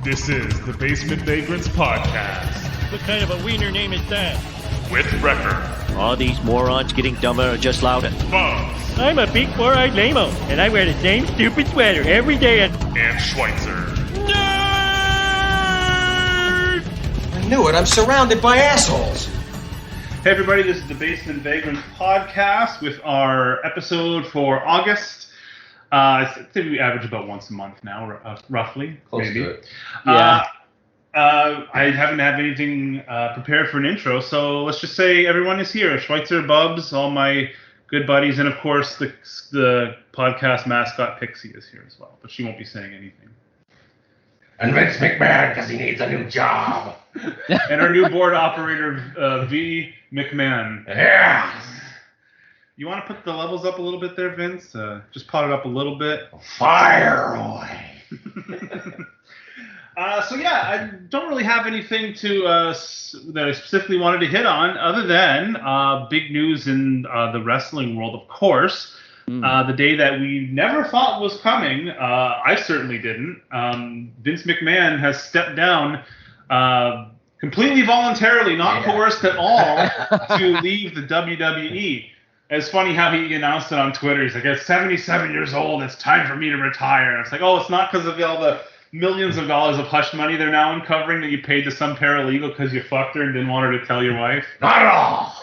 This is the Basement Vagrants podcast. What kind of a wiener name is that? With Wrecker. All these morons getting dumber or just louder. Bubs. I'm a big four-eyed lame-o, and I wear the same stupid sweater every day And Schweitzer. Nerd! I knew it. I'm surrounded by assholes. Hey everybody, this is the Basement Vagrants podcast with our episode for August. I think we average about once a month now, roughly. Close maybe. to it. Yeah. I haven't had anything prepared for an intro, so let's just say everyone is here. Schweitzer, Bubs, all my good buddies, and of course the podcast mascot Pixie is here as well, but she won't be saying anything. And Vince McMahon because he needs a new job. And our new board operator, Vinnie Mac. Yeah. You want to put the levels up a little bit there, Vince? Just pot it up a little bit. Fire away. So yeah, I don't really have anything to that I specifically wanted to hit on, other than big news in the wrestling world, of course. The day that we never thought was coming. I certainly didn't. Vince McMahon has stepped down completely voluntarily, not coerced at all, to leave the WWE. It's funny how he announced it on Twitter. He's like, at 77 years old, it's time for me to retire. And it's like, oh, it's not because of all the millions of dollars of hush money they're now uncovering that you paid to some paralegal because you fucked her and didn't want her to tell your wife? Not at all.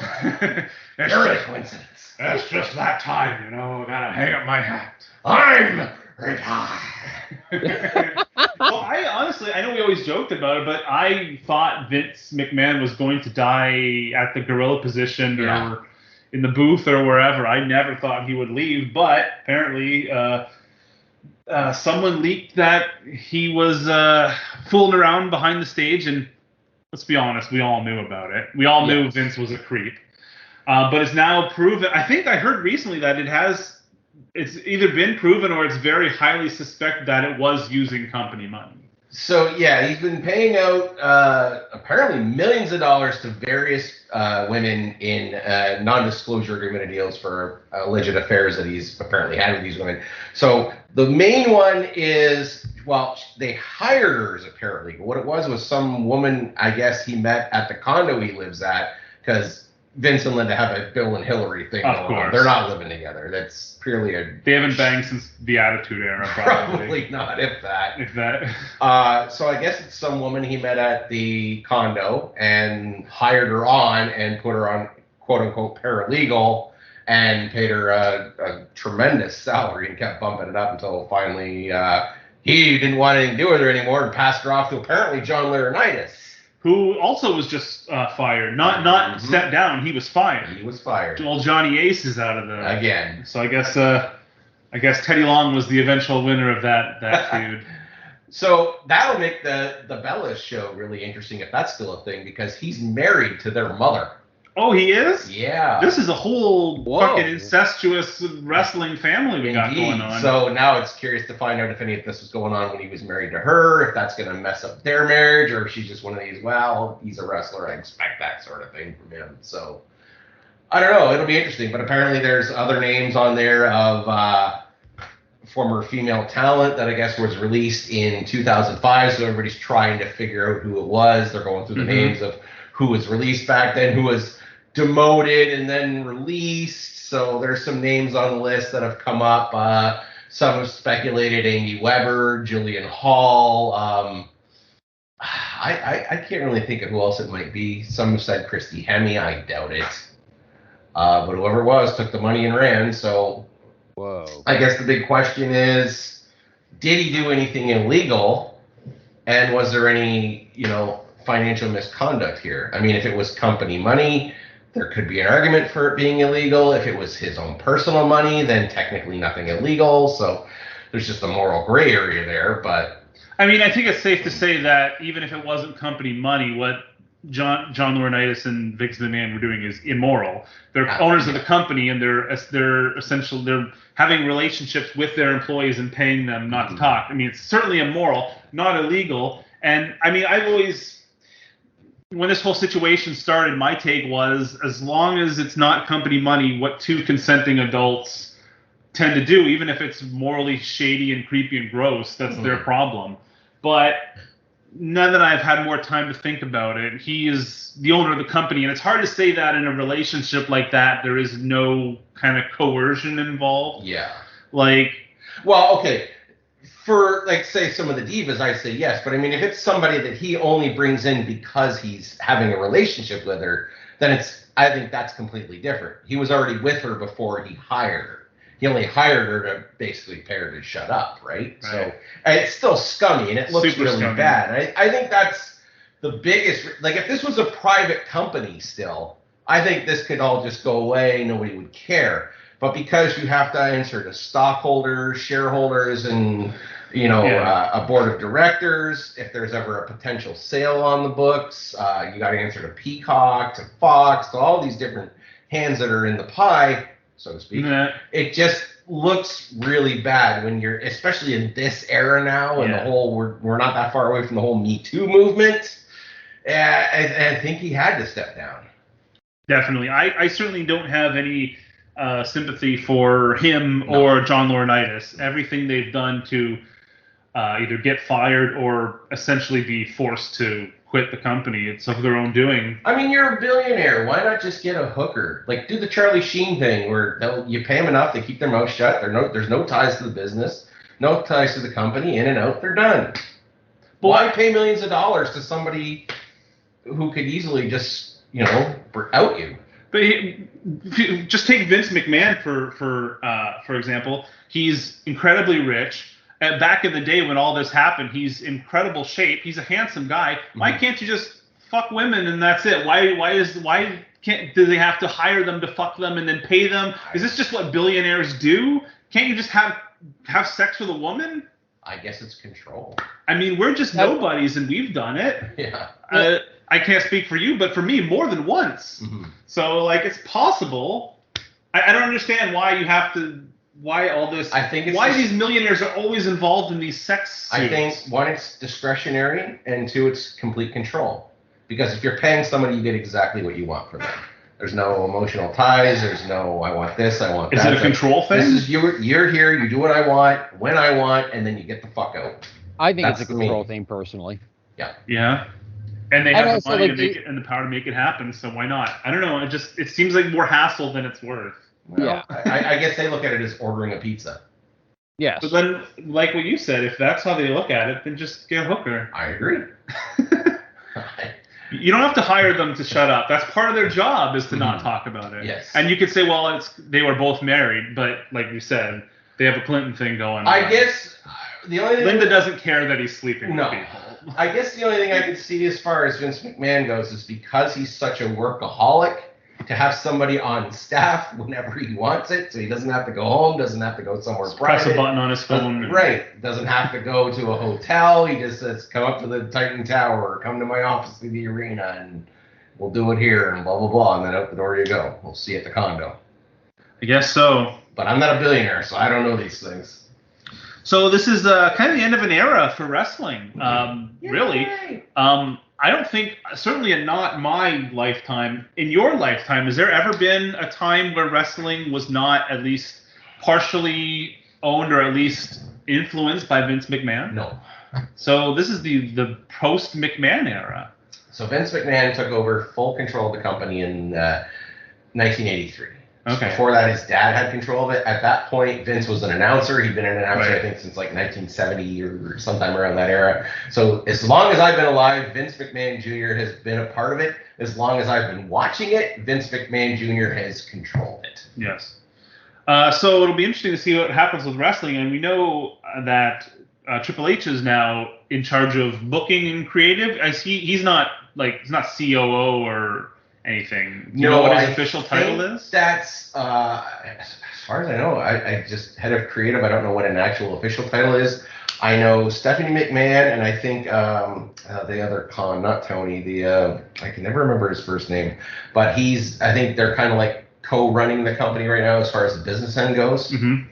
It's You're a just, coincidence. it's just that time, you know. Gotta hang up my hat. I'm retired. Well, I know we always joked about it, but I thought Vince McMahon was going to die at the gorilla position or in the booth or wherever. I never thought he would leave, but apparently someone leaked that he was fooling around behind the stage, and let's be honest, we all knew about it. We all knew Vince was a creep. But it's now proven. I think I heard recently that it's either been proven or it's very highly suspected that it was using company money. So, yeah, he's been paying out apparently millions of dollars to various women in non-disclosure agreement deals for alleged affairs that he's apparently had with these women. So the main one is, well, they hired her as a paralegal. What it was some woman, I guess, he met at the condo he lives at, because Vince and Linda have a Bill and Hillary thing going on. They're not living together. That's purely They haven't banged since the Attitude Era, probably. Probably not, if that. If that. So I guess it's some woman he met at the condo and hired her on and put her on quote-unquote paralegal and paid her a tremendous salary and kept bumping it up until finally he didn't want anything to do with her anymore and passed her off to apparently John Laurinaitis. Who also was just fired. Not stepped down, he was fired. He was fired. Well, Johnny Ace is out of the... Again. So I guess Teddy Long was the eventual winner of that feud. So that'll make the Bellas show really interesting if that's still a thing, because he's married to their mother. Oh, he is? Yeah. This is a whole fucking incestuous wrestling family we got going on. So now it's curious to find out if any of this was going on when he was married to her, if that's going to mess up their marriage, or if she's just one of these, well, he's a wrestler, I expect that sort of thing from him. So I don't know. It'll be interesting. But apparently there's other names on there of former female talent that I guess was released in 2005. So everybody's trying to figure out who it was. They're going through the names of who was released back then, who was demoted and then released. So there's some names on the list that have come up. Some have speculated Amy Weber, Jillian Hall. I can't really think of who else it might be. Some have said Christy Hemme. I doubt it. But whoever it was took the money and ran. So I guess the big question is, did he do anything illegal? And was there any, financial misconduct here? I mean, if it was company money, there could be an argument for it being illegal. If it was his own personal money, then technically nothing illegal. So there's just a moral gray area there. But I mean, I think it's safe to say that even if it wasn't company money, what John Laurinaitis and Vince McMahon were doing is immoral. They're owners of the company, and they're having relationships with their employees and paying them not to talk. I mean, it's certainly immoral, not illegal. And I mean, I've always, when this whole situation started, my take was, as long as it's not company money, what two consenting adults tend to do, even if it's morally shady and creepy and gross, that's their problem. But now that I've had more time to think about it, he is the owner of the company, and it's hard to say that in a relationship like that there is no kind of coercion involved. Yeah. Like, well, okay. For, like, say, some of the divas, I say yes. But, I mean, if it's somebody that he only brings in because he's having a relationship with her, then I think that's completely different. He was already with her before he hired her. He only hired her to basically pay her to shut up, right? So it's still scummy, and it looks Super really scummy. bad. I think that's the biggest. Like, if this was a private company still, I think this could all just go away. Nobody would care. But because you have to answer to stockholders, shareholders, and a board of directors, if there's ever a potential sale on the books, you got to answer to Peacock, to Fox, to all these different hands that are in the pie, so to speak. It just looks really bad when you're, especially in this era now, and the whole we're not that far away from the whole Me Too movement. I think he had to step down. Definitely, I certainly don't have any sympathy for him or John Laurinaitis. Everything they've done to either get fired or essentially be forced to quit the company, it's of their own doing. I mean, you're a billionaire. Why not just get a hooker? Like, do the Charlie Sheen thing where you pay them enough, they keep their mouth shut. There's no ties to the business, no ties to the company. In and out, they're done. But why pay millions of dollars to somebody who could easily just, out you? But just take Vince McMahon for example. He's incredibly rich. And back in the day when all this happened, he's in incredible shape. He's a handsome guy. Mm-hmm. Why can't you just fuck women and that's it? Why do they have to hire them to fuck them and then pay them? Is this just what billionaires do? Can't you just have sex with a woman? I guess it's control. I mean, we're just nobodies and we've done it. Yeah. I can't speak for you, but for me, more than once. Mm-hmm. So, like, it's possible. I don't understand why all this. I think these millionaires are always involved in these sex suits. I think, one, it's discretionary, and two, it's complete control. Because if you're paying somebody, you get exactly what you want from them. There's no emotional ties. There's no, I want this, I want that. Is it a control thing? This is you're here, you do what I want, when I want, and then you get the fuck out. I think it's a control thing, personally. Yeah. Yeah. And they have the money to make it and the power to make it happen, so why not? I don't know. It seems like more hassle than it's worth. Well, yeah. I guess they look at it as ordering a pizza. Yes. But then, like what you said, if that's how they look at it, then just get a hooker. I agree. You don't have to hire them to shut up. That's part of their job, is to not talk about it. Yes. And you could say, well, they were both married, but like you said, they have a Clinton thing going on. I guess the only thing Linda doesn't care that he's sleeping with people. I guess the only thing I could see as far as Vince McMahon goes is because he's such a workaholic, to have somebody on staff whenever he wants it, so he doesn't have to go home, doesn't have to go somewhere private. Press a button on his phone. Right. Doesn't have to go to a hotel. He just says, come up to the Titan Tower, or come to my office in the arena, and we'll do it here, and blah, blah, blah, and then out the door you go. We'll see you at the condo. I guess so. But I'm not a billionaire, so I don't know these things. So this is kind of the end of an era for wrestling, really. I don't think, certainly not my lifetime. In your lifetime, has there ever been a time where wrestling was not at least partially owned or at least influenced by Vince McMahon? No. So this is the post-McMahon era. So Vince McMahon took over full control of the company in 1983. Okay. Before that, his dad had control of it. At that point, Vince was an announcer. He'd been an announcer, I think, since like 1970 or sometime around that era. So as long as I've been alive, Vince McMahon Jr. has been a part of it. As long as I've been watching it, Vince McMahon Jr. has controlled it. Yes. So it'll be interesting to see what happens with wrestling. And we know that Triple H is now in charge of booking and creative. He's not COO or anything. Do you know what his official title is? That's, as far as I know, I just head of creative. I don't know what an actual official title is. I know Stephanie McMahon, and I think the other Khan, not Tony, I can never remember his first name, but I think they're kind of like co-running the company right now as far as the business end goes. Mm-hmm.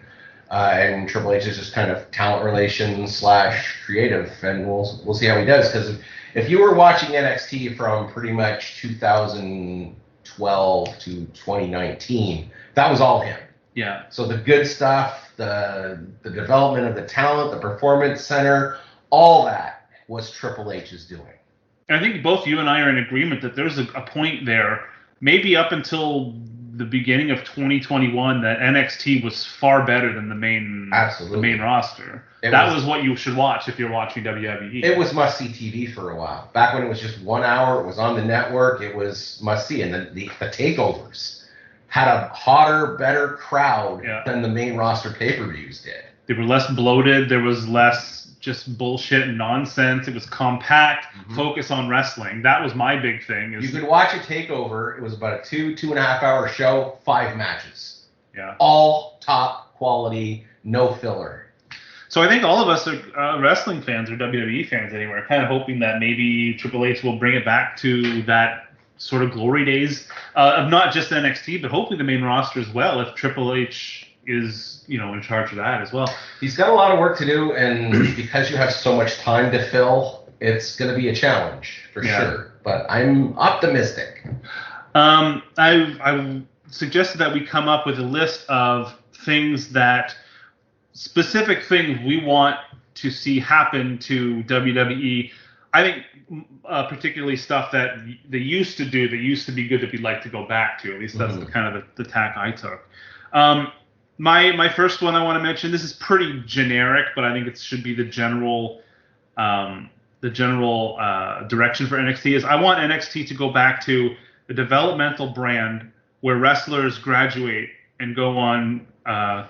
And Triple H is just kind of talent relations / creative, and we'll see how he does, because if you were watching NXT from pretty much 2012 to 2019, that was all him. Yeah. So the good stuff, the development of the talent, the performance center, all that was Triple H's doing. I think both you and I are in agreement that there's a point there, maybe up until the beginning of 2021, that NXT was far better than the main roster. That was what you should watch if you're watching WWE. It was must-see TV for a while. Back when it was just 1 hour, it was on the network, it was must-see. And the takeovers had a hotter, better crowd than the main roster pay-per-views did. They were less bloated. There was less just bullshit and nonsense. It was compact, focus on wrestling. That was my big thing. You could watch a takeover. It was about a 2.5 hour show, 5 matches. Yeah. All top quality, no filler. So I think all of us are wrestling fans, or WWE fans anyway, kind of hoping that maybe Triple H will bring it back to that sort of glory days of not just NXT, but hopefully the main roster as well, if Triple H is, in charge of that as well. He's got a lot of work to do, and because you have so much time to fill, it's going to be a challenge for sure. But I'm optimistic. I suggested that we come up with a list of specific things we want to see happen to WWE. I think particularly stuff that they used to do, that used to be good, that we'd like to go back to. At least that's the kind of the tack I took. My first one I want to mention, this is pretty generic, but I think it should be the general direction for NXT, is I want NXT to go back to the developmental brand where wrestlers graduate and go on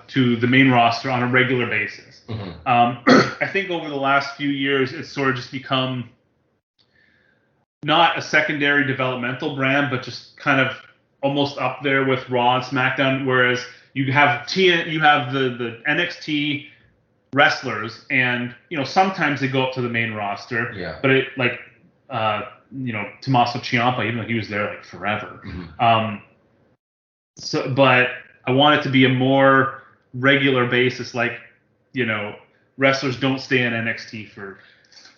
to the main roster on a regular basis. I think over the last few years, it's sort of just become not a secondary developmental brand, but just kind of almost up there with Raw and SmackDown, whereas you have the NXT wrestlers, and sometimes they go up to the main roster. Yeah. But it Tommaso Ciampa, even though he was there like forever. But I want it to be a more regular basis, wrestlers don't stay in NXT for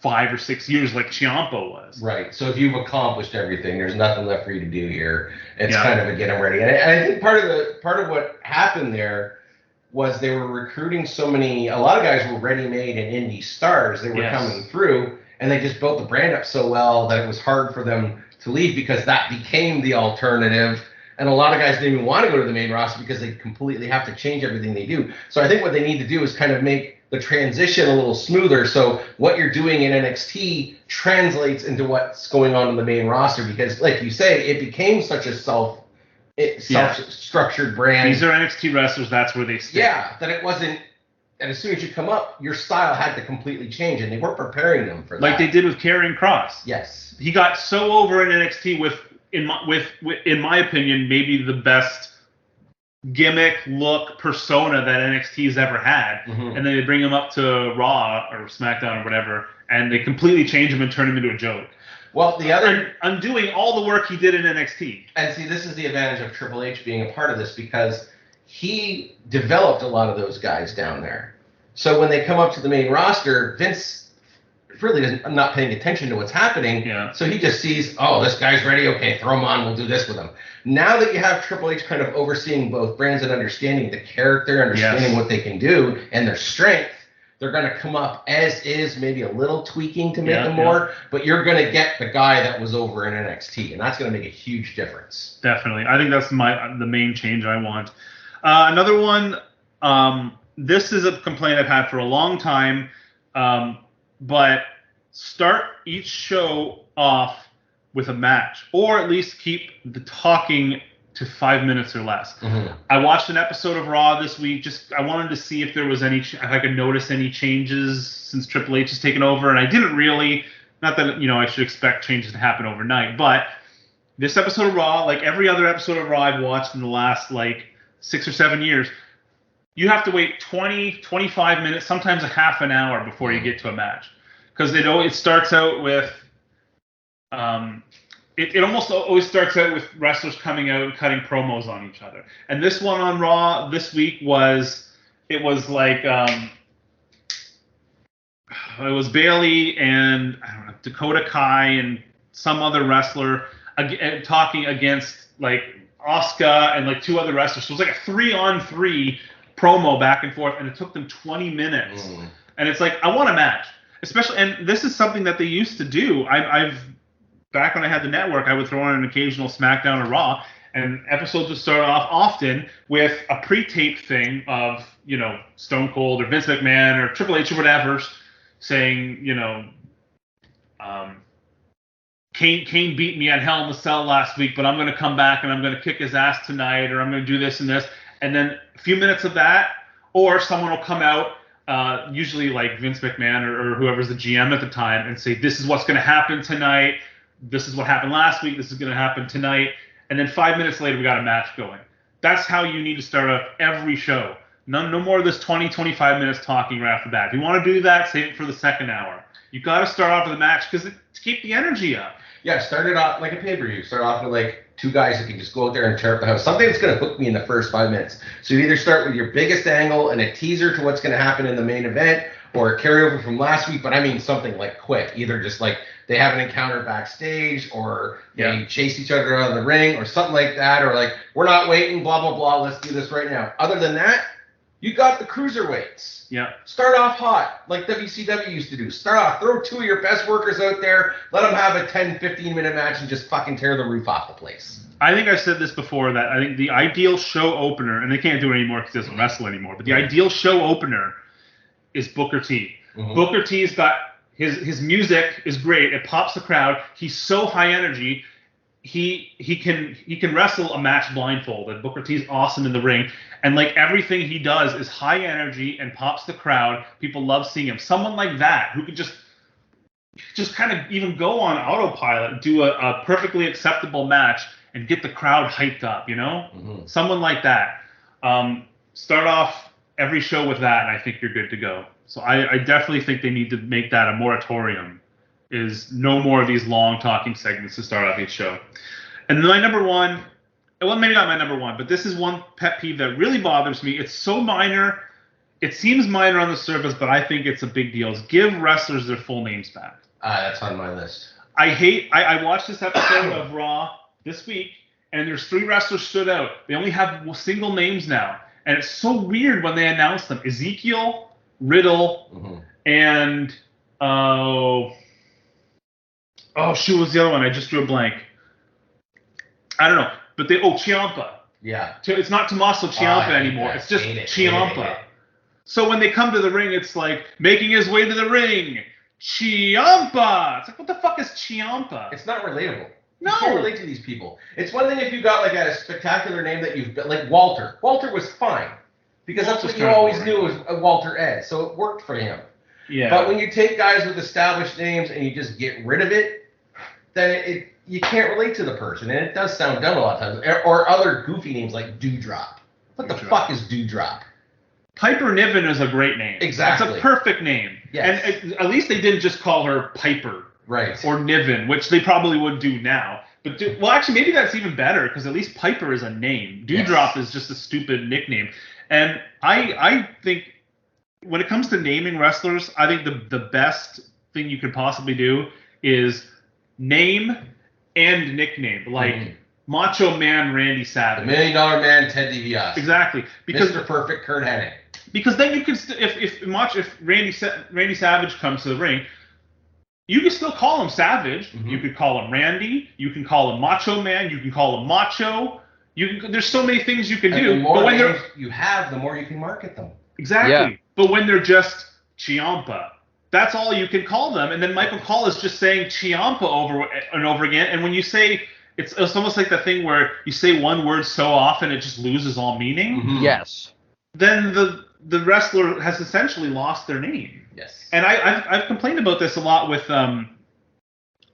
5 or 6 years like Ciampa was. Right. So if you've accomplished everything, there's nothing left for you to do here. It's kind of a get them ready. And I think part of what happened there was they were recruiting a lot of guys were ready-made and indie stars. They were coming through, and they just built the brand up so well that it was hard for them to leave, because that became the alternative. And a lot of guys didn't even want to go to the main roster because they completely have to change everything they do. So I think what they need to do is kind of make the transition a little smoother, so what you're doing in NXT translates into what's going on in the main roster, because like you say, it became such a self-structured brand. These are NXT wrestlers, that's where they stay. Yeah, that it wasn't, and as soon as you come up, your style had to completely change, and they weren't preparing them for that. Like they did with Karrion Kross. Yes. He got so over in NXT with in my opinion, maybe the best gimmick, look, persona that NXT's ever had, and then they bring him up to Raw or SmackDown or whatever, and they completely change him and turn him into a joke. Well, undoing all the work he did in NXT. And see, this is the advantage of Triple H being a part of this, because he developed a lot of those guys down there. So when they come up to the main roster, Vince really I'm not paying attention to what's happening. Yeah. So he just sees, this guy's ready. Okay, throw him on. We'll do this with him. Now that you have Triple H kind of overseeing both brands and understanding the character, understanding what they can do and their strength, they're going to come up as is, maybe a little tweaking to make them more, but you're going to get the guy that was over in NXT, and that's going to make a huge difference. Definitely. I think that's the main change I want. Another one, this is a complaint I've had for a long time, but start each show off with a match, or at least keep the talking to 5 minutes or less. I watched an episode of Raw this week. I wanted to see if there was if I could notice any changes since Triple H has taken over, and I didn't really. Not that I should expect changes to happen overnight, but this episode of Raw, like every other episode of Raw I've watched in the last 6 or 7 years, you have to wait 20, 25 minutes, sometimes a half an hour before you get to a match. Because it starts out with, it almost always starts out with wrestlers coming out and cutting promos on each other. And this one on Raw this week was Bayley and Dakota Kai and some other wrestler talking against Asuka and 2 other wrestlers. So it was a 3-on-3 promo back and forth, and it took them 20 minutes. And it's I want a match. especially, and this is something that they used to do. I've back when I had the network, I would throw on an occasional SmackDown or Raw, and episodes would start off often with a pre-taped thing of, you know, Stone Cold or Vince McMahon or Triple H or whatever saying, you know, Kane beat me at Hell in the Cell last week, but I'm going to come back and I'm going to kick his ass tonight, or I'm going to do this and this. And then a few minutes of that, or someone will come out, usually like Vince McMahon or whoever's the GM at the time, and say, this is what's going to happen tonight. This is what happened last week. This is going to happen tonight. And then 5 minutes later, we got a match going. That's how you need to start off every show. No more of this 20, 25 minutes talking right off the bat. If you want to do that, save it for the second hour. You got to start off with a match to keep the energy up. Yeah, start it off like a pay-per-view. Start off with like two guys that can just go out there and tear up the house. Something that's going to hook me in the first 5 minutes. So you either start with your biggest angle and a teaser to what's going to happen in the main event, or a carryover from last week, but I mean something like quick. Either just like they have an encounter backstage, or they chase each other out of the ring, or something like that, or like, we're not waiting, blah, blah, blah, let's do this right now. Other than that, you got the cruiserweights. Yeah. Start off hot, like WCW used to do. Start off, throw two of your best workers out there, let them have a 10, 15-minute match and just fucking tear the roof off the place. I think I've said this before, that I think the ideal show opener, and they can't do it anymore because he doesn't wrestle anymore, but the ideal show opener is Booker T. Mm-hmm. Booker T's got his music is great. It pops the crowd. He's so high energy. He can wrestle a match blindfolded. Booker T's awesome in the ring, and like everything he does is high energy and pops the crowd. People love seeing him. Someone like that who could just kind of even go on autopilot and do a perfectly acceptable match and get the crowd hyped up. You know, someone like that. Start off every show with that, and I think you're good to go. So I definitely think they need to make that a moratorium. Is no more of these long talking segments to start off each show. And then my number one, well, maybe not my number one, but this is one pet peeve that really bothers me. It's so minor. It seems minor on the surface, but I think it's a big deal. Is give wrestlers their full names back. That's on my list. I watched this episode of Raw this week, and there's 3 wrestlers stood out. They only have single names now. And it's so weird when they announce them. Ezekiel, Riddle, and shoot, what's the other one? I just drew a blank. I don't know. But Ciampa. Yeah. It's not Tommaso Ciampa anymore. It's just Ciampa. So when they come to the ring, it's like making his way to the ring. Ciampa. It's like, what the fuck is Ciampa? It's not relatable. No. You can't relate to these people. It's one thing if you got like a spectacular name that you've got, like Walter. Walter was fine because that's what you always knew was Walter Ed, so it worked for him. Yeah. But when you take guys with established names and you just get rid of it, then you can't relate to the person, and it does sound dumb a lot of times. Or other goofy names like Dewdrop. What the fuck is Dewdrop? Piper Niven is a great name. Exactly. That's a perfect name. Yes. And at least they didn't just call her Piper. Right. Or Niven, which they probably would do now. But well, actually, maybe that's even better, because at least Piper is a name. Dewdrop is just a stupid nickname. And I think when it comes to naming wrestlers, I think the best thing you could possibly do is name and nickname. Like Macho Man Randy Savage. The $1 Million Man Ted DiBiase. Exactly. Because Mr. Perfect Kurt Hennig. Because then you can if Randy Savage comes to the ring, you can still call him Savage. You could call him Randy. You can call him Macho Man. You can call him Macho. There's so many things you can do. The more names you have, the more you can market them. Exactly. Yeah. But when they're just Ciampa, that's all you can call them. And then Michael Cole is just saying Ciampa over and over again. And when you say, it's almost like the thing where you say one word so often it just loses all meaning. Yes. Then the wrestler has essentially lost their name. Yes. And I've complained about this a lot with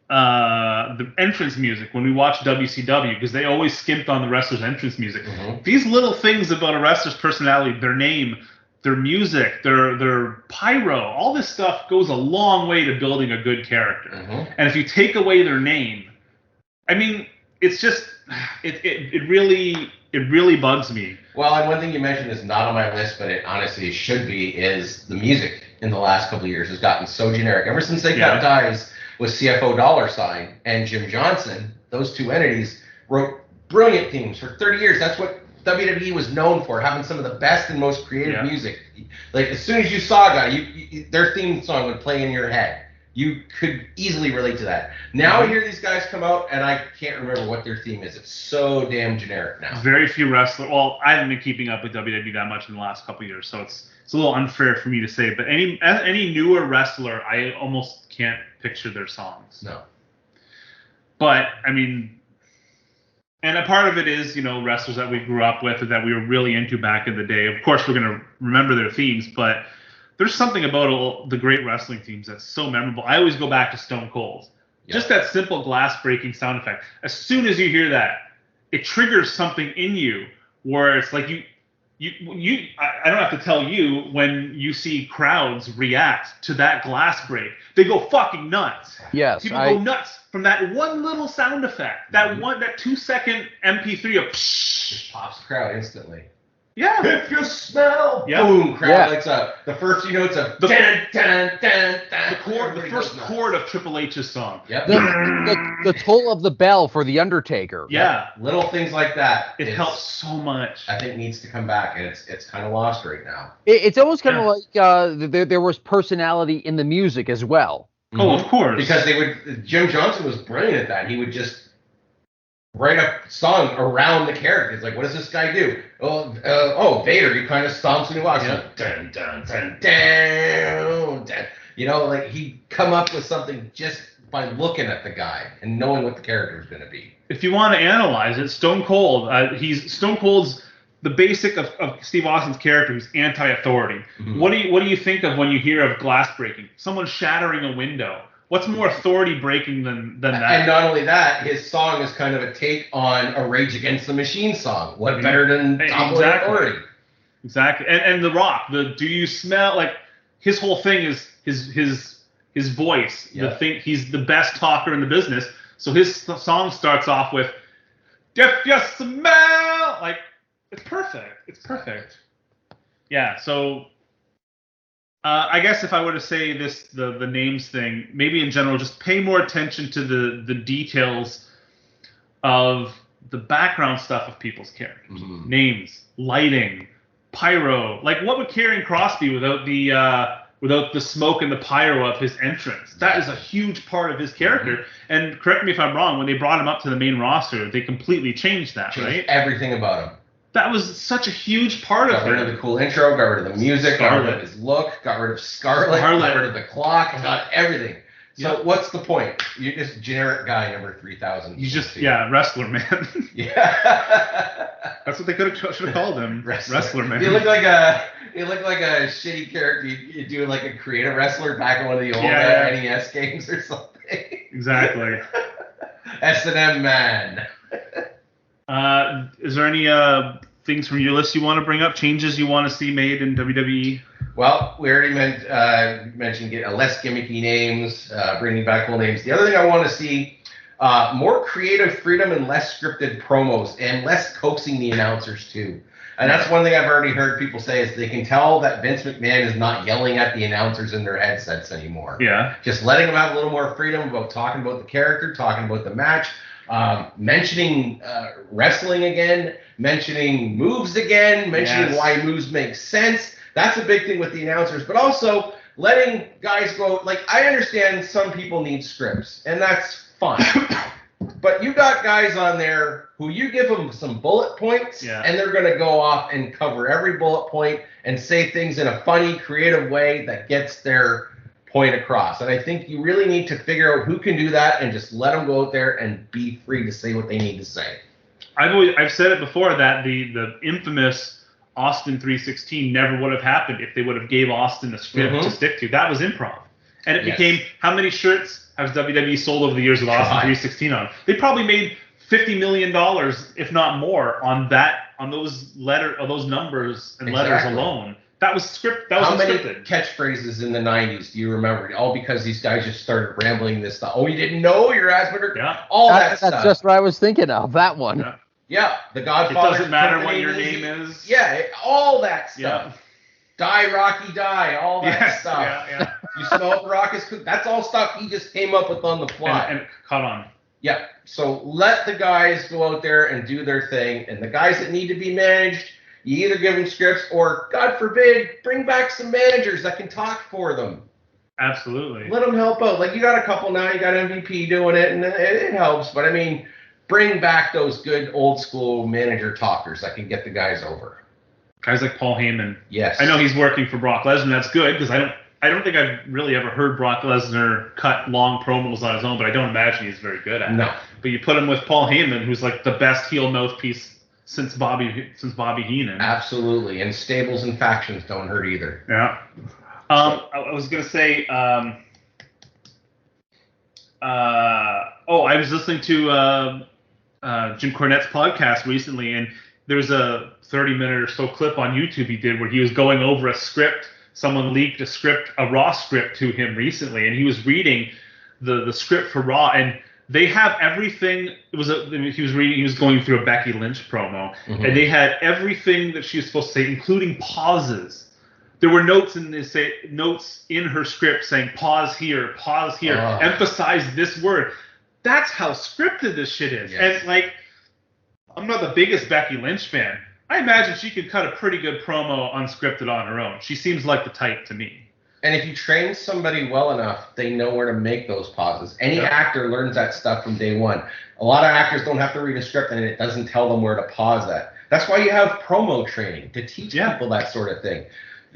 the entrance music when we watch WCW, because they always skimped on the wrestler's entrance music. These little things about a wrestler's personality, their name, their music, their pyro, all this stuff goes a long way to building a good character. And if you take away their name, I mean, it's just it really bugs me. Well, and one thing you mentioned is not on my list, but it honestly should be, is the music in the last couple of years has gotten so generic. Ever since they cut ties with CFO $sign and Jim Johnson, those two entities wrote brilliant themes for 30 years. That's what WWE was known for, having some of the best and most creative music. Like, as soon as you saw a guy, their theme song would play in your head. You could easily relate to that. Now I hear these guys come out, and I can't remember what their theme is. It's so damn generic now. Very few wrestlers. Well, I haven't been keeping up with WWE that much in the last couple of years, so it's a little unfair for me to say. But any newer wrestler, I almost can't picture their songs. No. But I mean, and a part of it is, wrestlers that we grew up with or that we were really into back in the day. Of course, we're gonna remember their themes, but there's something about the great wrestling themes that's so memorable. I always go back to Stone Cold. Yep. Just that simple glass breaking sound effect. As soon as you hear that, it triggers something in you where it's like I don't have to tell you, when you see crowds react to that glass break, they go fucking nuts. Yes. People go nuts from that one little sound effect. That 2-second MP3 of just pops the crowd instantly. Yeah. If you smell, boom, crowd lights up. The first few notes of the first chord of Triple H's song. Yep. The toll of the bell for the Undertaker. Yeah. Little things like that. It helps so much. I think needs to come back, and it's kind of lost right now. It's almost kind of like there was personality in the music as well. Oh, of course. Because Jim Johnson was brilliant at that. He would just write a song around the characters. Like, what does this guy do? Vader, he kind of stomps and he walks. Like, dun, dun, dun, dun, dun. Like, he'd come up with something just by looking at the guy and knowing what the character was going to be. If you want to analyze it, Stone Cold, Stone Cold's the basic of Steve Austin's character. He's anti-authority. Mm-hmm. What do you think of when you hear of glass breaking? Someone shattering a window. What's more authority breaking than that? And not only that, his song is kind of a take on a Rage Against the Machine song. What better than toppling authority? Exactly. And The Rock, do you smell, like, his whole thing is his voice. Yep. He's the best talker in the business. So his song starts off with, "If you smell," like, it's perfect. It's perfect. Yeah. So. I guess if I were to say the names thing, maybe in general, just pay more attention to the details of the background stuff of people's characters. Mm-hmm. Names, lighting, pyro. Like, what would Karrion Kross be without the smoke and the pyro of his entrance? That is a huge part of his character. Mm-hmm. And correct me if I'm wrong, when they brought him up to the main roster, they completely changed that, right? Everything about him. That was such a huge part of it. Got rid of the cool intro, got rid of the music, got rid of his look, got rid of Scarlet, got rid of the clock, got everything. So what's the point? You're just generic guy number 3000. You just, wrestler man. Yeah. That's what they should have called him. Wrestler man. You look like a shitty character. You do like a creative wrestler back in one of the old NES games or something. Exactly. S&M man. Is there any things from your list you want to bring up? Changes you want to see made in WWE? Well, we already mentioned less gimmicky names, bringing back cool names. The other thing I want to see, more creative freedom and less scripted promos and less coaxing the announcers too. And that's one thing I've already heard people say is they can tell that Vince McMahon is not yelling at the announcers in their headsets anymore. Yeah. Just letting them have a little more freedom about talking about the character, talking about the match. Mentioning wrestling again, mentioning moves again, mentioning why moves make sense. That's a big thing with the announcers, but also letting guys go. Like, I understand some people need scripts, and that's fine. But you got guys on there who you give them some bullet points, and they're going to go off and cover every bullet point and say things in a funny, creative way that gets their point across. And I think you really need to figure out who can do that and just let them go out there and be free to say what they need to say. I've said it before that the infamous Austin 316 never would have happened if they would have gave Austin a script to stick to. That was improv. And it became, how many shirts has WWE sold over the years with Austin 316 on? They probably made $50 million, if not more, on those numbers and letters alone. That was script. That was How many scripted. Catchphrases in the 90s do you remember? All because these guys just started rambling this stuff. Oh, you didn't know your ass better? Yeah. All that stuff. That's just what I was thinking of, that one. Yeah. The Godfather. It doesn't matter what your name is. Yeah, all that stuff. Yeah. Die, Rocky, die. All that stuff. Yeah. You smell the Rock is cooked. That's all stuff he just came up with on the fly. And caught on. Yeah. So let the guys go out there and do their thing. And the guys that need to be managed, you either give them scripts or, God forbid, bring back some managers that can talk for them. Absolutely. Let them help out. Like, you got a couple now. You got MVP doing it, and it helps. But, I mean, bring back those good old-school manager talkers that can get the guys over. Guys like Paul Heyman. Yes. I know he's working for Brock Lesnar. That's good because I don't think I've really ever heard Brock Lesnar cut long promos on his own, but I don't imagine he's very good at it. No. But you put him with Paul Heyman, who's like the best heel mouthpiece since Bobby Heenan. Absolutely. And stables and factions don't hurt either. Yeah. I was gonna say. I was listening to Jim Cornette's podcast recently, and there's a 30-minute or so clip on YouTube he did where he was going over a script. Someone leaked a Raw script to him recently, and he was reading the script for Raw, and they have everything. He was going through a Becky Lynch promo, and they had everything that she was supposed to say, including pauses. There were notes in her script saying pause here, emphasize this word. That's how scripted this shit is. Yes. And like, I'm not the biggest Becky Lynch fan. I imagine she could cut a pretty good promo unscripted on her own. She seems like the type to me. And if you train somebody well enough, they know where to make those pauses. Any actor learns that stuff from day one. A lot of actors don't have to read a script, and it doesn't tell them where to pause that. That's why you have promo training, to teach people that sort of thing.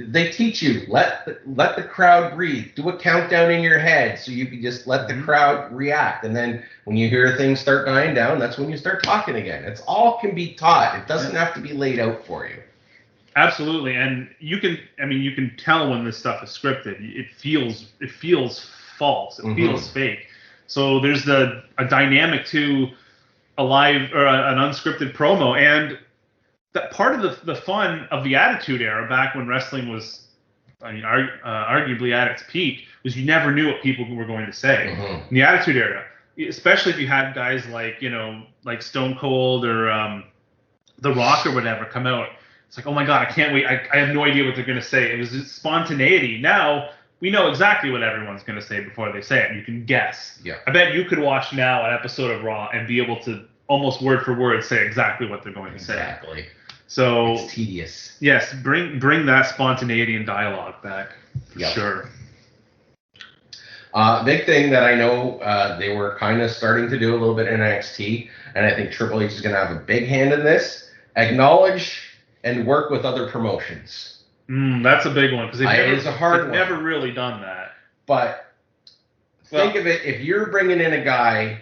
They teach you, let the crowd breathe. Do a countdown in your head so you can just let the crowd react. And then when you hear things start dying down, that's when you start talking again. It's all can be taught. It doesn't have to be laid out for you. Absolutely. And you can tell when this stuff is scripted. It feels false. It feels fake. So there's a dynamic to a live or an unscripted promo. And that part of the fun of the Attitude Era, back when wrestling was, arguably at its peak, was you never knew what people were going to say. In the Attitude Era, especially if you had guys like Stone Cold or The Rock or whatever come out, it's like, oh my God, I can't wait. I have no idea what they're going to say. It was just spontaneity. Now we know exactly what everyone's going to say before they say it. You can guess. Yeah. I bet you could watch now an episode of Raw and be able to almost word for word say exactly what they're going to say. Exactly. So it's tedious. Yes, bring that spontaneity and dialogue back for sure. Big thing that I know they were kind of starting to do a little bit in NXT, and I think Triple H is going to have a big hand in this. Acknowledge and work with other promotions. That's a big one because they've never really done that. But think of it, if you're bringing in a guy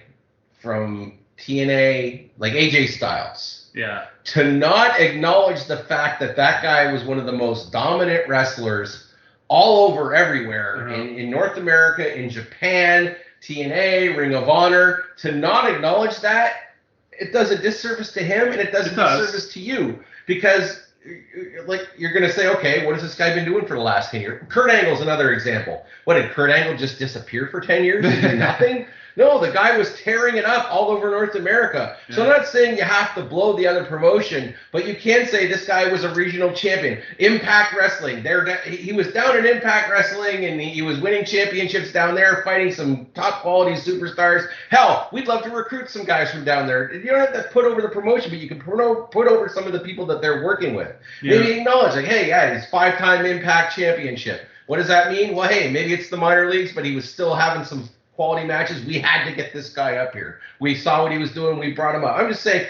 from TNA like AJ Styles. Yeah. To not acknowledge the fact that guy was one of the most dominant wrestlers all over everywhere in North America, in Japan, TNA, Ring of Honor, to not acknowledge that, it does a disservice to him and it does a disservice to you. Because like you're going to say, okay, what has this guy been doing for the last 10 years? Kurt Angle's another example. What, did Kurt Angle just disappear for 10 years and do nothing? No, the guy was tearing it up all over North America. Yeah. So I'm not saying you have to blow the other promotion, but you can say this guy was a regional champion. Impact Wrestling. He was down in Impact Wrestling, and he was winning championships down there, fighting some top-quality superstars. Hell, we'd love to recruit some guys from down there. You don't have to put over the promotion, but you can put over some of the people that they're working with. Yeah. Maybe acknowledge, like, hey, yeah, he's 5-time Impact Championship. What does that mean? Well, hey, maybe it's the minor leagues, but he was still having some quality matches. We had to get this guy up here. We saw what he was doing. We brought him up. I'm just saying,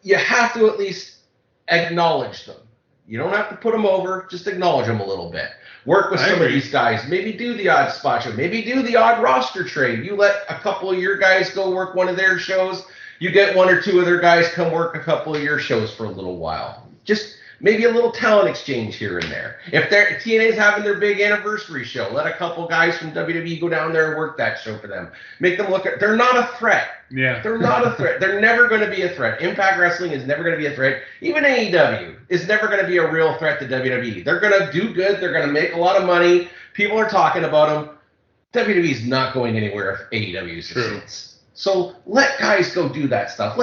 you have to at least acknowledge them. You don't have to put them over. Just acknowledge them a little bit. Work with some of these guys. Maybe do the odd spot show. Maybe do the odd roster trade. You let a couple of your guys go work one of their shows. You get one or two of their guys come work a couple of your shows for a little while. Just maybe a little talent exchange here and there. If TNA's having their big anniversary show, let a couple guys from WWE go down there and work that show for them. Make them look at. They're not a threat. Yeah. They're not a threat. They're never going to be a threat. Impact Wrestling is never going to be a threat. Even AEW is never going to be a real threat to WWE. They're going to do good. They're going to make a lot of money. People are talking about them. WWE's not going anywhere if AEW succeeds. So let guys go do that stuff.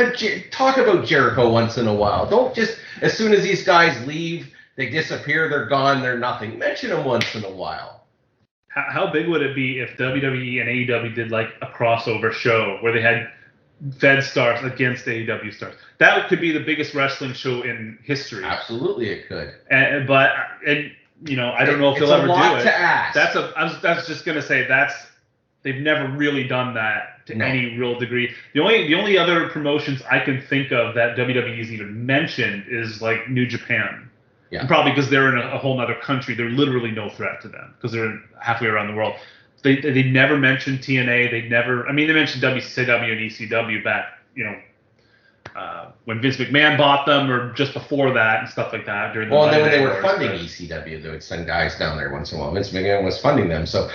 Talk about Jericho once in a while. Don't just, as soon as these guys leave, they disappear, they're gone, they're nothing. Mention them once in a while. How big would it be if WWE and AEW did like a crossover show where they had Fed stars against AEW stars. That could be the biggest wrestling show in history. Absolutely, it could. But you know, I don't know if they'll ever do it. It's a lot to ask. I was just gonna say they've never really done that to No. any real degree. The only other promotions I can think of that WWE's even mentioned is like New Japan. Yeah. And probably because they're in a whole other country, they're literally no threat to them because they're halfway around the world. They never mentioned TNA. They mentioned WCW and ECW back, you know, when Vince McMahon bought them or just before that and stuff like that. During the Well, and then when they Wars, were funding ECW, they would send guys down there once in a while. Vince McMahon was funding them, so.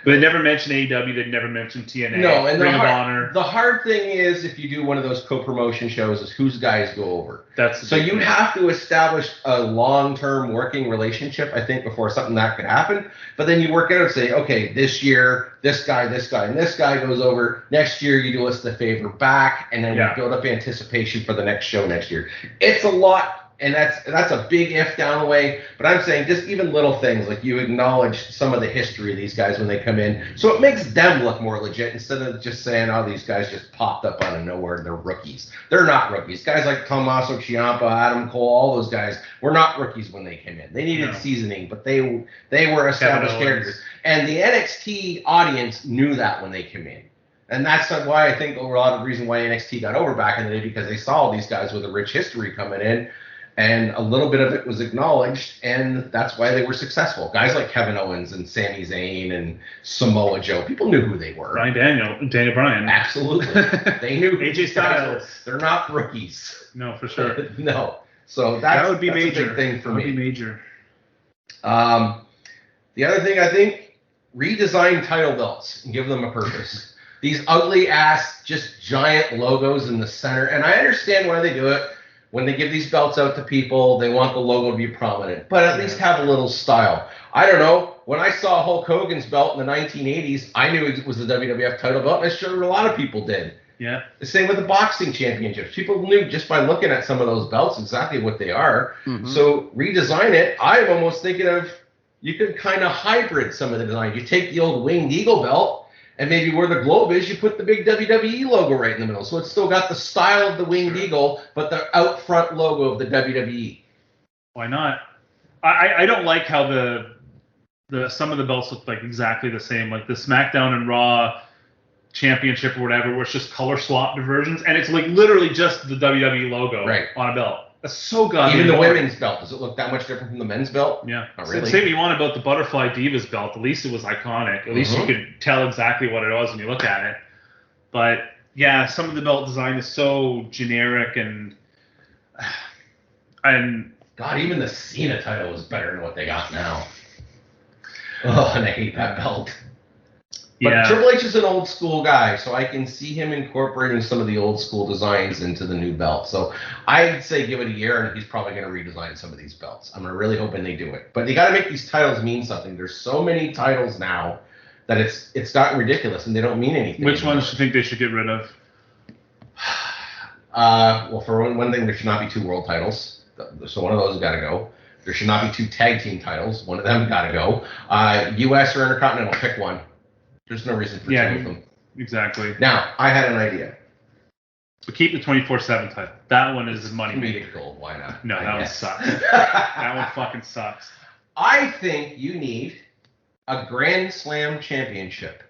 But they never mentioned AEW. They never mentioned TNA. No, and Ring of Honor. the hard thing is if you do one of those co-promotion shows is whose guys go over. So you'd have to establish a long-term working relationship, I think, before something that could happen. But then you work it out and say, okay, this year, this guy, and this guy goes over. Next year, you do us the favor back, and then we build up anticipation for the next show next year. It's a lot. And that's a big if down the way. But I'm saying just even little things, like you acknowledge some of the history of these guys when they come in. So it makes them look more legit instead of just saying, oh, these guys just popped up out of nowhere and they're rookies. They're not rookies. Guys like Tommaso Ciampa, Adam Cole, all those guys were not rookies when they came in. They needed seasoning, but they were established characters. And the NXT audience knew that when they came in. And that's why I think a lot of the reason why NXT got over back in the day, because they saw these guys with a rich history coming in. And a little bit of it was acknowledged, and that's why they were successful. Guys like Kevin Owens and Sami Zayn and Samoa Joe, people knew who they were. Daniel Bryan. Absolutely. They knew who AJ these guys Styles. were. They're not rookies. No, for sure. No. So that would be that's major. a big thing for me. That would be major. The other thing, I think, redesign title belts and give them a purpose. These ugly ass, just giant logos in the center, and I understand why they do it. When they give these belts out to people, they want the logo to be prominent, but at least have a little style. I don't know. When I saw Hulk Hogan's belt in the 1980s, I knew it was the WWF title belt, and I'm sure a lot of people did. Yeah. The same with the boxing championships. People knew just by looking at some of those belts exactly what they are. Mm-hmm. So redesign it. I'm almost thinking of, you could kind of hybrid some of the design. You take the old winged eagle belt, and maybe where the globe is, you put the big WWE logo right in the middle. So it's still got the style of the winged eagle, but the out front logo of the WWE. Why not? I don't like how the some of the belts look like exactly the same. Like the SmackDown and Raw Championship or whatever, where it's just color swapped versions. And it's like literally just the WWE logo on a belt. That's so goddamn. Even the women's belt, does it look that much different from the men's belt? Yeah. Not really. Say what you want about the Butterfly Divas belt. At least it was iconic. At least you could tell exactly what it was when you look at it. But yeah, some of the belt design is so generic and God, even the Cena title is better than what they got now. Oh, and I hate that belt. But Triple H is an old school guy, so I can see him incorporating some of the old school designs into the new belt. So I'd say give it a year, and he's probably going to redesign some of these belts. I'm really hoping they do it. But you got to make these titles mean something. There's so many titles now that it's gotten ridiculous, and they don't mean anything. Which ones do you think they should get rid of? Well, for one thing, there should not be 2 world titles. So one of those has got to go. There should not be 2 tag team titles. One of them got to go. U.S. or Intercontinental, pick one. There's no reason for 2 of them. Exactly. Now, I had an idea. But keep the 24/7 title. That one is money. Comedic gold. Why not? No, that one sucks. That one fucking sucks. I think you need a Grand Slam championship.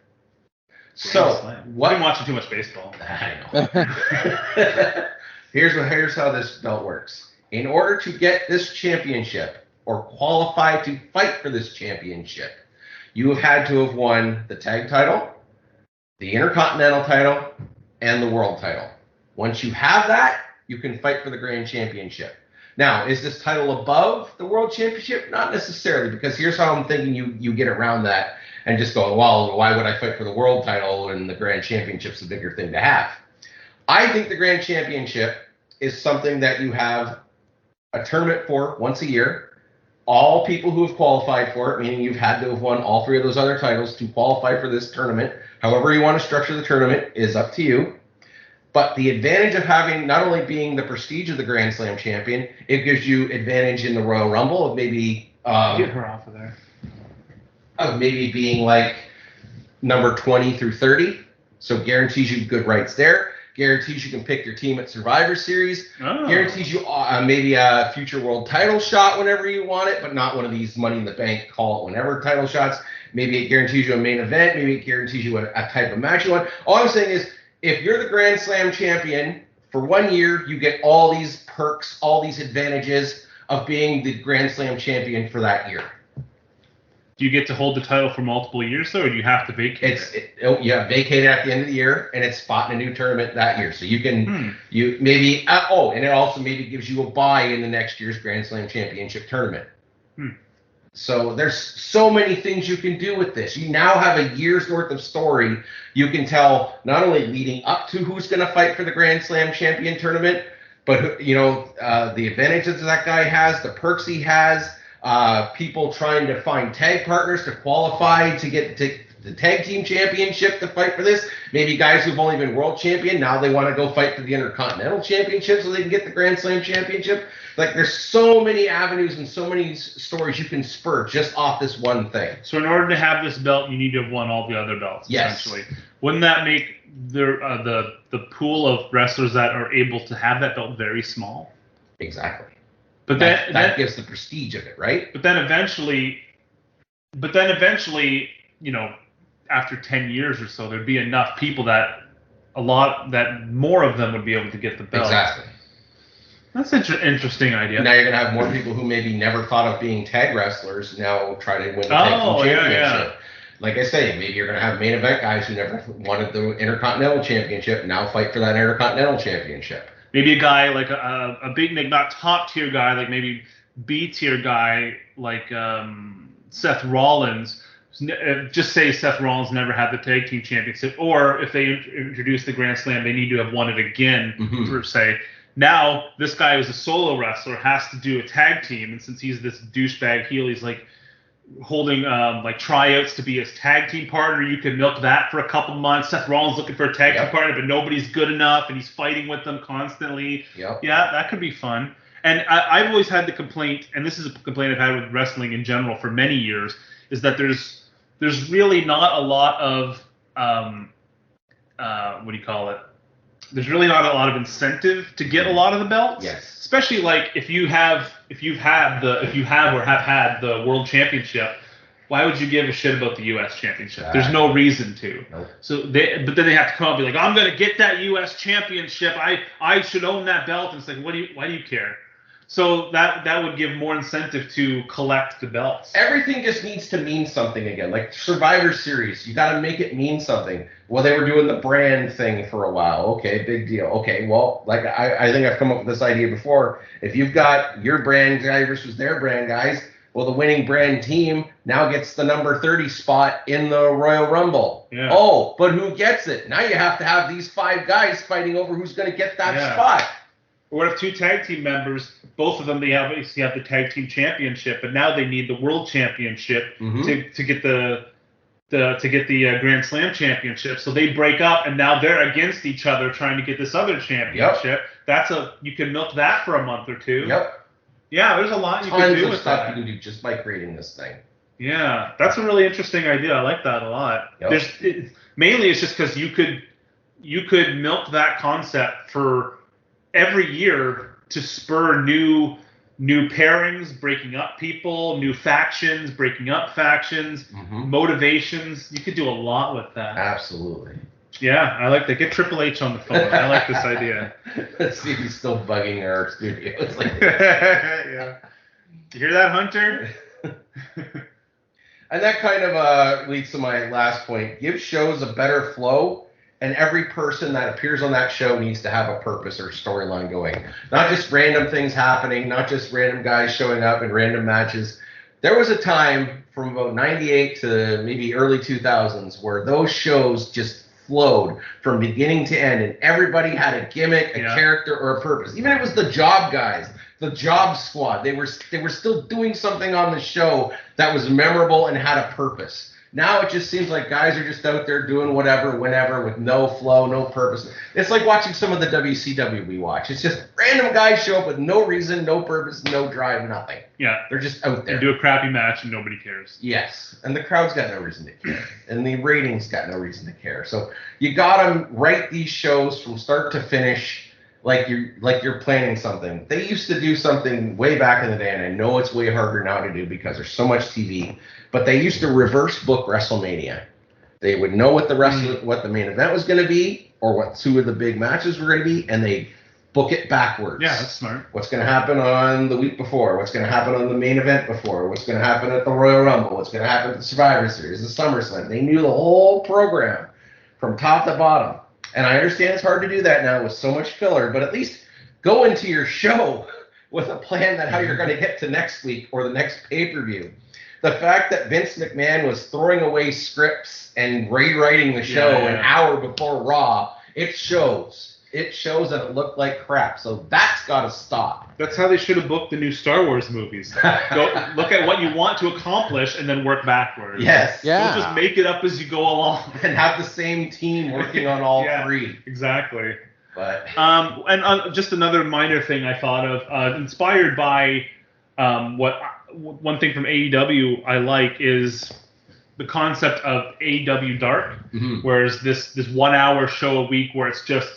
So, I've been watching too much baseball. I know. Here's how this belt works. In order to get this championship or qualify to fight for this championship, you have had to have won the tag title, the Intercontinental title, and the world title. Once you have that, you can fight for the Grand Championship. Now, is this title above the World Championship? Not necessarily, because here's how I'm thinking you get around that and just go, well, why would I fight for the World title when the Grand Championship's a bigger thing to have? I think the Grand Championship is something that you have a tournament for once a year. All people who have qualified for it, meaning you've had to have won all 3 of those other titles to qualify for this tournament. However you want to structure the tournament is up to you. But the advantage of having not only being the prestige of the Grand Slam champion, it gives you advantage in the Royal Rumble of maybe get her off of there. Of maybe being like number 20 through 30. So guarantees you good rights there. guarantees you can pick your team at Survivor Series, Oh. guarantees you maybe a future world title shot whenever you want it, but not one of these Money in the Bank, call it whenever title shots. Maybe it guarantees you a main event. Maybe it guarantees you a type of match you want. All I'm saying is, if you're the Grand Slam champion, for 1 year, you get all these perks, all these advantages of being the Grand Slam champion for that year. Do you get to hold the title for multiple years, though, or do you have to vacate it? You have vacated at the end of the year, and it's fought in a new tournament that year. So you can, you maybe, and it also maybe gives you a bye in the next year's Grand Slam Championship tournament. So there's so many things you can do with this. You now have a year's worth of story you can tell, not only leading up to who's going to fight for the Grand Slam Champion tournament, but the advantages that guy has, the perks he has. People trying to find tag partners to qualify to get to the tag team championship to fight for this. Maybe guys who've only been world champion, now they want to go fight for the Intercontinental Championship so they can get the Grand Slam Championship. Like, there's so many avenues and so many stories you can spur just off this one thing. So in order to have this belt, you need to have won all the other belts, essentially. Wouldn't that make the pool of wrestlers that are able to have that belt very small? Exactly. But that gives the prestige of it, right? But then eventually, after 10 years or so, there'd be enough people that more of them would be able to get the belt. Exactly. That's an interesting idea. Now you're going to have more people who maybe never thought of being tag wrestlers now try to win the tag team championship. Yeah. Like I say, maybe you're going to have main event guys who never wanted the Intercontinental Championship now fight for that Intercontinental Championship. Maybe a guy like a big name, not top tier guy, like maybe B tier guy like Seth Rollins. Just say Seth Rollins never had the tag team championship, or if they introduce the Grand Slam, they need to have won it again, per se. Now, this guy who's a solo wrestler has to do a tag team, and since he's this douchebag heel, he's like holding like tryouts to be his tag team partner. You can milk that for a couple months. Seth Rollins looking for a tag team partner, but nobody's good enough, and he's fighting with them constantly. Yeah, that could be fun. And I've always had the complaint, and this is a complaint I've had with wrestling in general for many years, is that there's really not a lot of there's really not a lot of incentive to get a lot of the belts. Yes. Especially like if you have or have had the World Championship, why would you give a shit about the US Championship? There's no reason to. Nope. But then they have to come up and be like, I'm gonna get that US Championship. I should own that belt. And it's like, why do you care? So that would give more incentive to collect the belts. Everything just needs to mean something again. Like Survivor Series, you got to make it mean something. Well, they were doing the brand thing for a while. Okay, big deal. Okay, well, like I think I've come up with this idea before. If you've got your brand guy versus their brand guys, well, the winning brand team now gets the number 30 spot in the Royal Rumble. Yeah. Oh, but who gets it? Now you have to have these 5 guys fighting over who's going to get that spot. Or if 2 tag team members, both of them, they obviously have the tag team championship, but now they need the world championship to get the Grand Slam championship. So they break up, and now they're against each other trying to get this other championship. You can milk that for a month or 2. Yep. Yeah, there's a lot you can do with stuff that. you can do just by creating this thing. Yeah, that's a really interesting idea. I like that a lot. Yep. Mainly it's just because you could milk that concept for every year to spur new pairings, breaking up people, new factions, breaking up factions, motivations. You could do a lot with that. Absolutely. Yeah, I like that. Get Triple H on the phone. I like this idea. Let's see if he's still bugging our studio. It's like, yeah. You hear that, Hunter? And that kind of leads to my last point. Give shows a better flow, and every person that appears on that show needs to have a purpose or storyline going. Not just random things happening, not just random guys showing up in random matches. There was a time from about 98 to maybe early 2000s where those shows just flowed from beginning to end, and everybody had a gimmick, a character, or a purpose. Even if it was the job guys, the job squad, they were still doing something on the show that was memorable and had a purpose. Now it just seems like guys are just out there doing whatever, whenever, with no flow, no purpose. It's like watching some of the WCW we watch. It's just random guys show up with no reason, no purpose, no drive, nothing. Yeah. They're just out there. And do a crappy match and nobody cares. Yes, and the crowd's got no reason to care, and the ratings got no reason to care. So you got to write these shows from start to finish like you're planning something. They used to do something way back in the day, and I know it's way harder now to do because there's so much TV. But they used to reverse book WrestleMania. They would know what what the main event was going to be, or what two of the big matches were going to be, and they book it backwards. Yeah, that's smart. What's going to happen on the week before? What's going to happen on the main event before? What's going to happen at the Royal Rumble? What's going to happen at the Survivor Series, the SummerSlam? They knew the whole program from top to bottom. And I understand it's hard to do that now with so much filler, but at least go into your show with a plan that how you're going to get to next week or the next pay-per-vieiew. The fact that Vince McMahon was throwing away scripts and rewriting the show an hour before Raw, it shows. It shows that it looked like crap. So that's got to stop. That's how they should have booked the new Star Wars movies. Go look at what you want to accomplish and then work backwards. Yes. Yeah. Don't just make it up as you go along. And have the same team working on all three. Exactly. But just another minor thing I thought of, inspired by one thing from AEW I like is the concept of AEW Dark, whereas this 1 hour show a week where it's just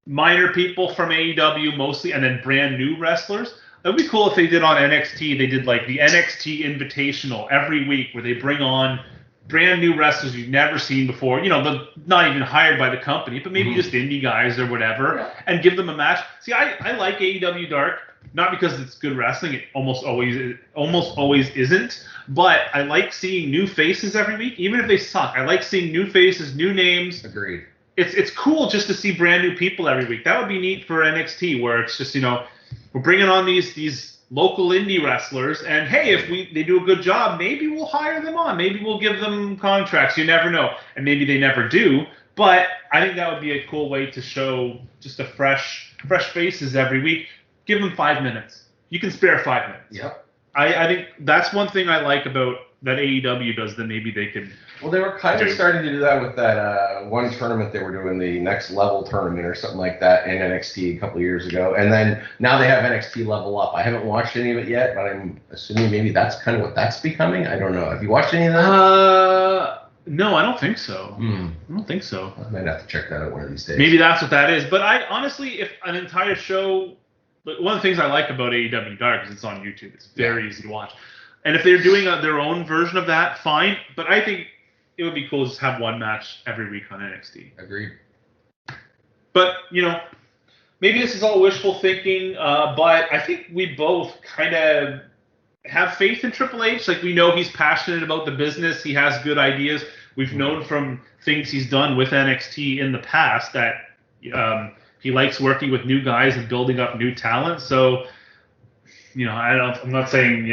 minor people from AEW mostly, and then brand new wrestlers. It would be cool if they did on NXT. They did like the NXT Invitational every week, where they bring on brand new wrestlers you've never seen before. You know, not even hired by the company, but maybe just indie guys or whatever, and give them a match. See, I like AEW Dark, not because it's good wrestling. It almost always isn't. But I like seeing new faces every week, even if they suck. I like seeing new faces, new names. agreed. It's cool just to see brand new people every week. That would be neat for NXT, where it's just, we're bringing on these local indie wrestlers, and hey, if they do a good job, maybe we'll hire them on. Maybe we'll give them contracts. You never know, and maybe they never do. But I think that would be a cool way to show just a fresh faces every week. Give them 5 minutes. You can spare 5 minutes. Yep. I think that's one thing I like about that AEW does that maybe they could. Well, they were kind of starting to do that with that one tournament they were doing, the Next Level tournament or something like that in NXT a couple of years ago. And then now they have NXT Level Up. I haven't watched any of it yet, but I'm assuming maybe that's kind of what that's becoming. I don't know. Have you watched any of that? No, I don't think so. I don't think so. I might have to check that out one of these days. Maybe that's what that is. But I honestly, if an entire show, one of the things I like about AEW Dark is it's on YouTube. It's very easy to watch. And if they're doing their own version of that, fine. But I think it would be cool to just have one match every week on NXT. Agreed. But, maybe this is all wishful thinking, but I think we both kind of have faith in Triple H. Like, we know he's passionate about the business. He has good ideas. We've known from things he's done with NXT in the past that he likes working with new guys and building up new talent. So, I'm not saying,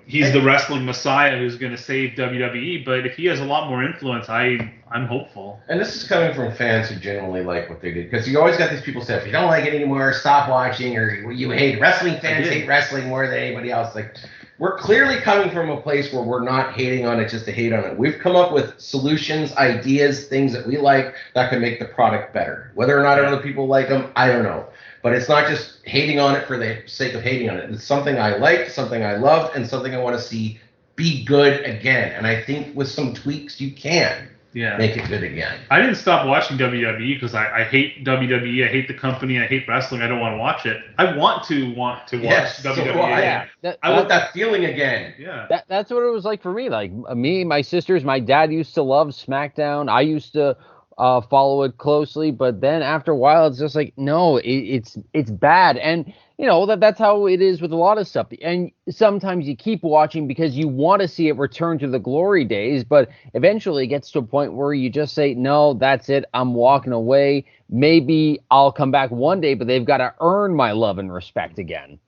he's the wrestling messiah who's going to save WWE, but if he has a lot more influence, I'm hopeful. And this is coming from fans who genuinely like what they did. Because you always got these people say, if you don't like it anymore, stop watching, or you hate wrestling. Fans hate wrestling more than anybody else. Like, we're clearly coming from a place where we're not hating on it just to hate on it. We've come up with solutions, ideas, things that we like that can make the product better. Whether or not other people like them, I don't know. But it's not just hating on it for the sake of hating on it. It's something I liked, something I loved, and something I want to see be good again. And I think with some tweaks, you can make it good again. I didn't stop watching WWE because I hate WWE. I hate the company. I hate wrestling. I don't want to watch it. I want to watch WWE. So I want that feeling again. Yeah. That's what it was like for me. Like me, my sisters, my dad used to love SmackDown. I used to follow it closely, but then after a while, it's just like, no, it's bad. And that's how it is with a lot of stuff. And sometimes you keep watching because you want to see it return to the glory days, but eventually it gets to a point where you just say, no, that's it. I'm walking away. Maybe I'll come back one day, but they've got to earn my love and respect again.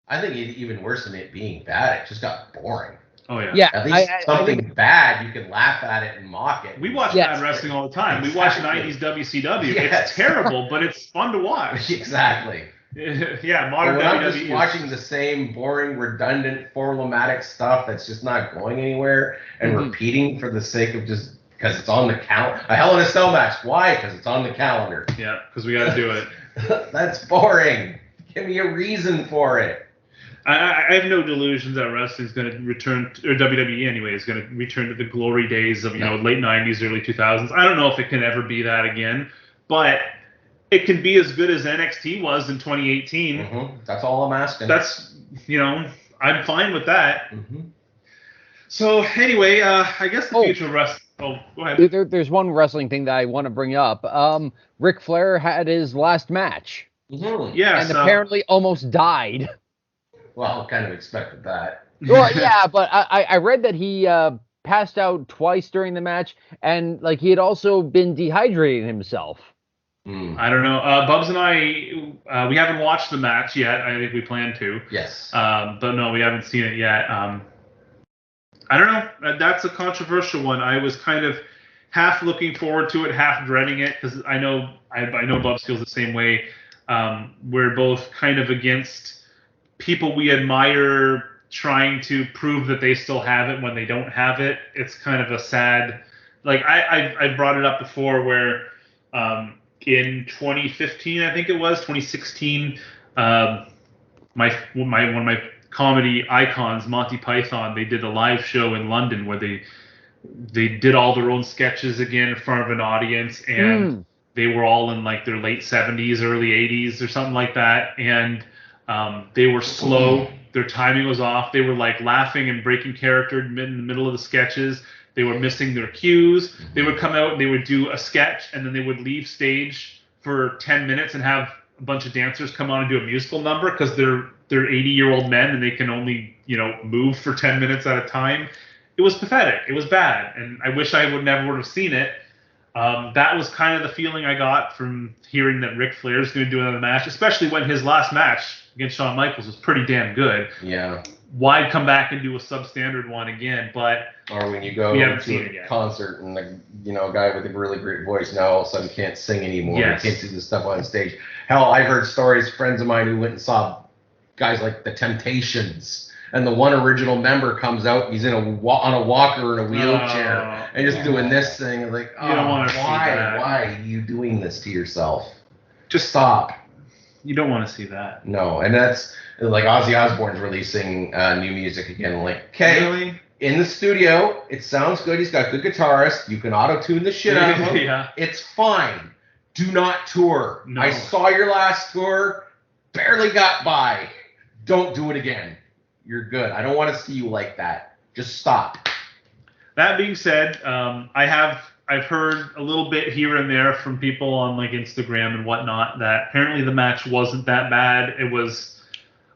I think even worse than it being bad, it just got boring. Oh, yeah. Yeah. At least something bad, you can laugh at it and mock it. We watch bad wrestling all the time. We watch 90s WCW. It's terrible, but it's fun to watch. Exactly. Yeah, But modern when I'm WWE. just watching the same boring, redundant, formulaic stuff that's just not going anywhere and repeating for the sake of just because it's on the calendar. A Hell in a Cell match. Why? Because it's on the calendar. Yeah, because we got to do it. That's boring. Give me a reason for it. I have no delusions that wrestling's going to return, or WWE anyway, is going to return to the glory days of, late 90s, early 2000s. I don't know if it can ever be that again, but it can be as good as NXT was in 2018. That's all I'm asking. That's, I'm fine with that. So anyway, I guess the future of wrestling. Oh, go ahead. There's one wrestling thing that I want to bring up. Ric Flair had his last match. Yes. And apparently almost died. Well, kind of expected that. Well, yeah, but I read that he passed out twice during the match, and he had also been dehydrating himself. I don't know. Bubs and I, we haven't watched the match yet. I think we plan to. Yes. But no, we haven't seen it yet. I don't know. That's a controversial one. I was kind of half looking forward to it, half dreading it, because I know Bubs feels the same way. We're both kind of against people we admire trying to prove that they still have it when they don't have it. It's kind of a sad, I brought it up before where in 2015, I think it was 2016, one of my comedy icons, Monty Python, they did a live show in London where they did all their own sketches again in front of an audience, and they were all in their late 70s, early 80s or something like that, and they were slow. Their timing was off. They were laughing and breaking character in the middle of the sketches. They were missing their cues. They would come out and they would do a sketch, and then they would leave stage for 10 minutes and have a bunch of dancers come on and do a musical number because they're 80-year-old men and they can only move for 10 minutes at a time. It was pathetic. It was bad, and I wish I would never would have seen it. That was kind of the feeling I got from hearing that Ric Flair is going to do another match, especially when his last match against Shawn Michaels was pretty damn good. Yeah. Why come back and do a substandard one again? But or when you go to a concert and a guy with a really great voice now all of a sudden can't sing anymore. Yes. Can't do the stuff on stage. Hell, I've heard stories, friends of mine who went and saw guys like the Temptations, and the one original member comes out, he's on a walker in a wheelchair and just doing this thing. You don't want to see that. Why are you doing this to yourself? Just stop. You don't want to see that. No, and that's Ozzy Osbourne's releasing new music again. Really? In the studio, it sounds good. He's got good guitarists. You can auto-tune the shit out of him. Yeah. It's fine. Do not tour. No. I saw your last tour. Barely got by. Don't do it again. You're good. I don't want to see you like that. Just stop. That being said, I've heard a little bit here and there from people on Instagram and whatnot that apparently the match wasn't that bad.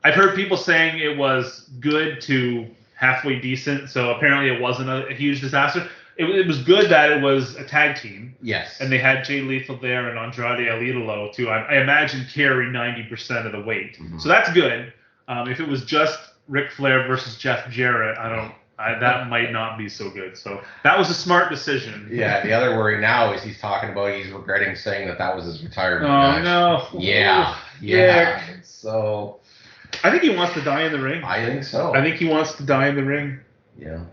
I've heard people saying it was good to halfway decent, so apparently it wasn't a huge disaster. It was good that it was a tag team. Yes. And they had Jay Lethal there and Andrade El Idolo to, I imagine, carry 90% of the weight. So that's good. If it was just Ric Flair versus Jeff Jarrett, that might not be so good. So that was a smart decision. Yeah, the other worry now is he's talking about he's regretting saying that was his retirement match. No. Yeah. So I think he wants to die in the ring. I think so. I think he wants to die in the ring. Yeah.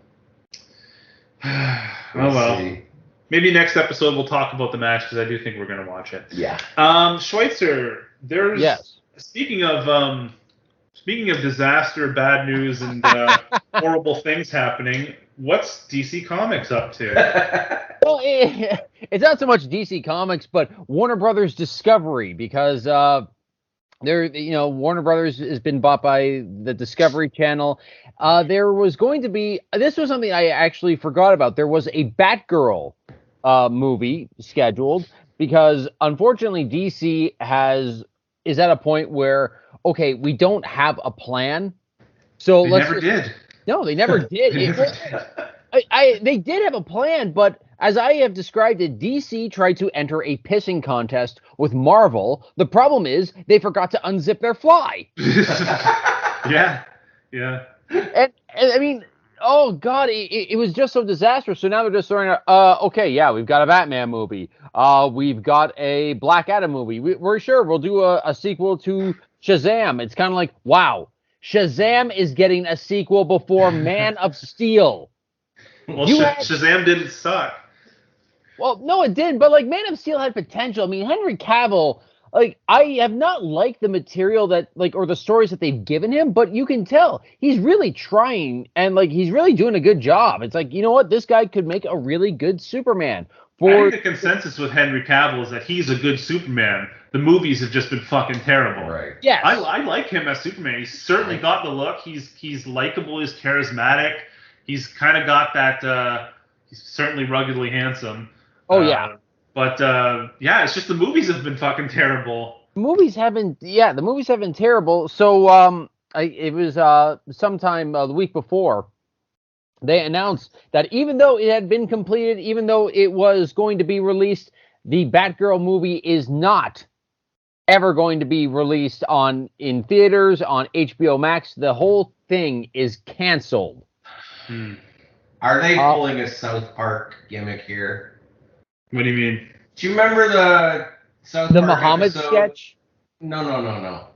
Well. See. Maybe next episode we'll talk about the match because I do think we're going to watch it. Yeah. Schweitzer, there's speaking of disaster, bad news, and horrible things happening, what's DC Comics up to? Well, it's not so much DC Comics, but Warner Brothers Discovery, because Warner Brothers has been bought by the Discovery Channel. There was going to be, this was something I actually forgot about. There was a Batgirl movie scheduled because unfortunately DC is at a point where, okay, we don't have a plan. So they never did. No, they never did. They did have a plan, but as I have described it, DC tried to enter a pissing contest with Marvel. The problem is they forgot to unzip their fly. Yeah. And I mean, oh God, it was just so disastrous. So now they're just throwing out, okay, yeah, we've got a Batman movie. We've got a Black Adam movie. We're sure we'll do a sequel to Shazam. It's kind of like, wow, Shazam is getting a sequel before Man of Steel. Well, Shazam didn't suck. Well, no, it did, but like Man of Steel had potential. I mean, Henry Cavill, like I have not liked the material that like or the stories that they've given him, but you can tell he's really trying and like he's really doing a good job. It's like, you know what, this guy could make a really good Superman. I think the consensus with Henry Cavill is that he's a good Superman. The movies have just been fucking terrible. Right. Yes. I like him as Superman. He's certainly got the look. He's likable. He's charismatic. He's kind of got that. He's certainly ruggedly handsome. Oh yeah. But yeah, it's just the movies have been fucking terrible. The movies have been terrible. So it was sometime the week before. They announced that even though it had been completed, even though it was going to be released, the Batgirl movie is not ever going to be released in theaters, on HBO Max. The whole thing is canceled. Are they pulling a South Park gimmick here? What do you mean? Do you remember the South Park Muhammad episode? sketch? No.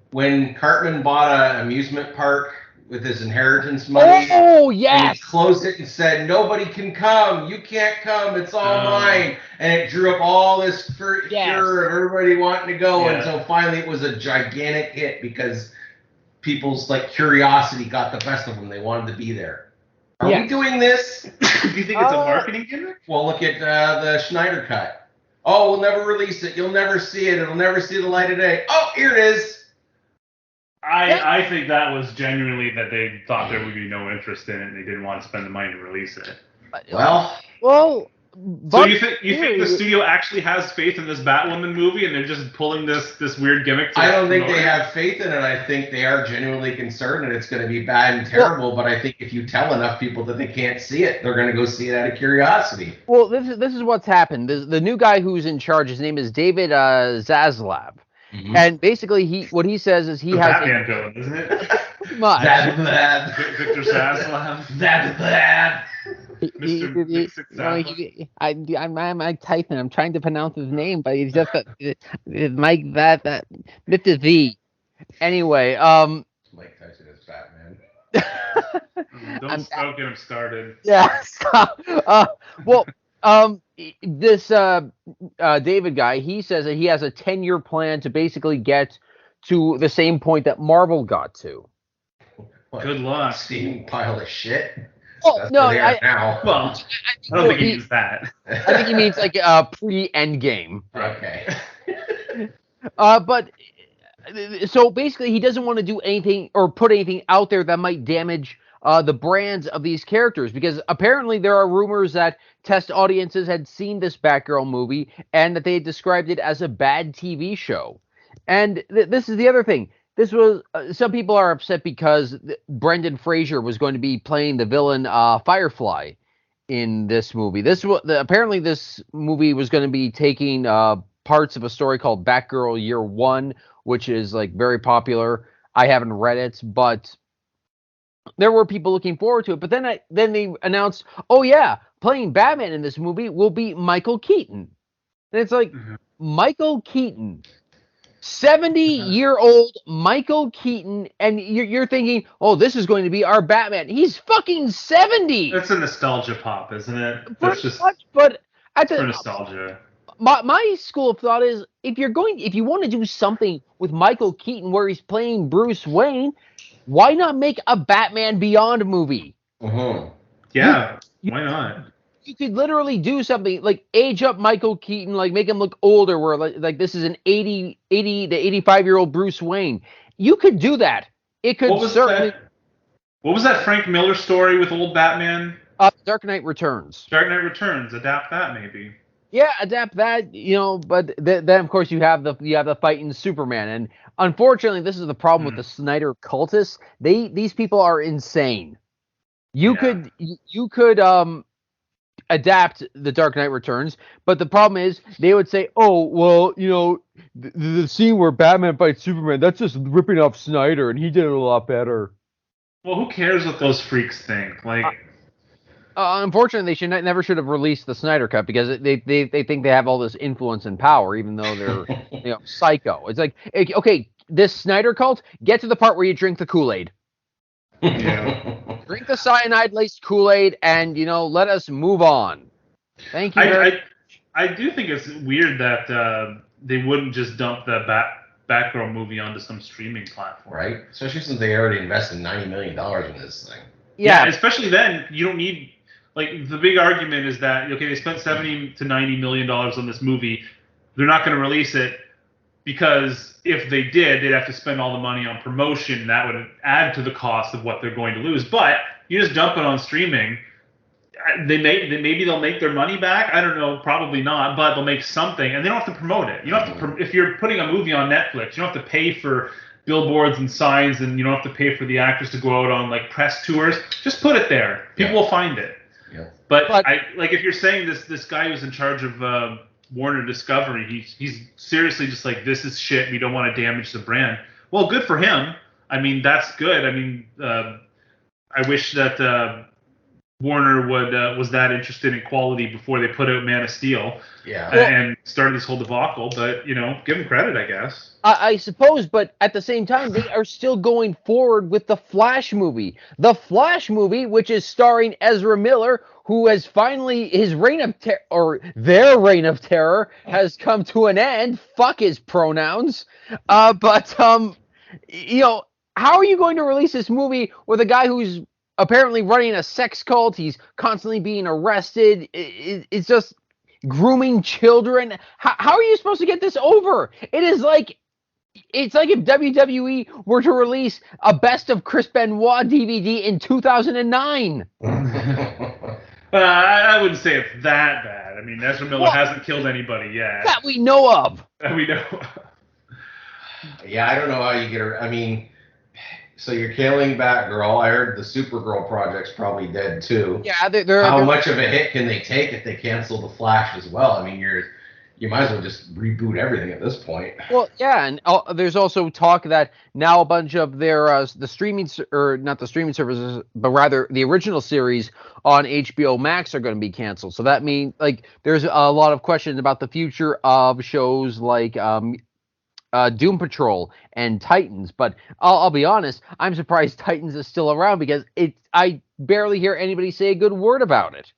When Cartman bought an amusement park with his inheritance money. Oh, And yes. he closed it and said, "Nobody can come. You can't come. It's all mine." And it drew up all this furor of everybody wanting to go until finally it was a gigantic hit because people's like curiosity got the best of them. They wanted to be there. Are we doing this? Do you think it's a marketing gimmick? Well, look at the Schneider cut. Oh, we'll never release it. You'll never see it. It'll never see the light of day. Oh, here it is. I think that was genuinely that they thought there would be no interest in it and they didn't want to spend the money to release it. Well, so you think the studio actually has faith in this Batwoman movie and they're just pulling this weird gimmick? I don't think they have faith in it. I think they are genuinely concerned and it's going to be bad and terrible. But I think if you tell enough people that they can't see it, they're going to go see it out of curiosity. Well, this is what's happened. The new guy who's in charge, his name is David Zaslav. Mm-hmm. And basically, what he says is he has Batman villain, isn't it? Much. Victor Zaslav. I'm Tyson. I'm trying to pronounce his name, but he's just Mike that Mr. V. Anyway, Mike Tyson is Batman. Don't get him started. Yeah. This David guy, he says that he has a 10-year plan to basically get to the same point that Marvel got to. What, good luck. Steaming pile of shit. Oh, no, now. Well, I don't think he means that. I think he means like pre-Endgame. Okay. But so basically, he doesn't want to do anything or put anything out there that might damage the brands of these characters, because apparently there are rumors that test audiences had seen this Batgirl movie and that they had described it as a bad TV show. And this is the other thing. This was some people are upset because Brendan Fraser was going to be playing the villain Firefly in this movie. Apparently this movie was going to be taking parts of a story called Batgirl Year One, which is like very popular. I haven't read it, but there were people looking forward to it. But then they announced, oh yeah, playing Batman in this movie will be Michael Keaton. And it's like, Michael Keaton, 70-year-old Michael Keaton, and you're thinking, oh, this is going to be our Batman. He's fucking 70. That's a nostalgia pop, isn't it? That's just much, but for nostalgia. My school of thought is if you want to do something with Michael Keaton where he's playing Bruce Wayne, why not make a Batman Beyond movie? Yeah, why not? You could literally do something like age up Michael Keaton, like make him look older, where like this is an 80 to 85-year-old Bruce Wayne. You could do that. It could certainly. What was that Frank Miller story with old Batman? Dark Knight Returns. Dark Knight Returns. Adapt that maybe. Yeah, adapt that, but then of course you have the fight in Superman, and unfortunately this is the problem with the Snyder cultists. These people are insane. You could adapt the Dark Knight Returns, but the problem is they would say, oh well, the scene where Batman fights Superman, that's just ripping off Snyder, and he did it a lot better. Well, who cares what those freaks think? Like. Unfortunately, they never should have released the Snyder Cut because they think they have all this influence and power, even though they're psycho. It's like, okay, this Snyder cult, get to the part where you drink the Kool-Aid. Yeah. Drink the cyanide-laced Kool-Aid and, let us move on. Thank you. I do think it's weird that they wouldn't just dump the Batgirl movie onto some streaming platform. Right? Especially since they already invested $90 million in this thing. Yeah, especially then, you don't need... Like, the big argument is that, okay, they spent $70 to $90 million on this movie. They're not going to release it because if they did, they'd have to spend all the money on promotion. That would add to the cost of what they're going to lose. But you just dump it on streaming. Maybe they'll make their money back. I don't know, probably not, but they'll make something, and they don't have to promote it. You don't have to. If you're putting a movie on Netflix, you don't have to pay for billboards and signs, and you don't have to pay for the actors to go out on like press tours. Just put it there. People will find it. Yeah. But if you're saying this guy who's in charge of Warner Discovery, he's seriously just like, this is shit. We don't want to damage the brand. Well, good for him. I mean, that's good. I mean, I wish that Warner was that interested in quality before they put out Man of Steel. Yeah. And started this whole debacle. But give him credit, I guess. I suppose, but at the same time, they are still going forward with the Flash movie. The Flash movie, which is starring Ezra Miller, who has finally, his reign of terror, or their reign of terror, has come to an end. Fuck his pronouns. But how are you going to release this movie with a guy who's apparently running a sex cult? He's constantly being arrested. It's just grooming children. How are you supposed to get this over? It's like if WWE were to release a Best of Chris Benoit DVD in 2009. I wouldn't say it's that bad. I mean, Ezra Miller hasn't killed anybody yet. That we know of. Yeah, I don't know how you get her. I mean, so you're killing Batgirl. I heard the Supergirl project's probably dead too. Yeah, how much of a hit can they take if they cancel the Flash as well? I mean, you might as well just reboot everything at this point. Well, yeah, and there's also talk that now a bunch of their the streaming, or not the streaming services, but rather the original series on HBO Max are going to be canceled. So that means there's a lot of questions about the future of shows like Doom Patrol and Titans. But I'll be honest, I'm surprised Titans is still around because I barely hear anybody say a good word about it.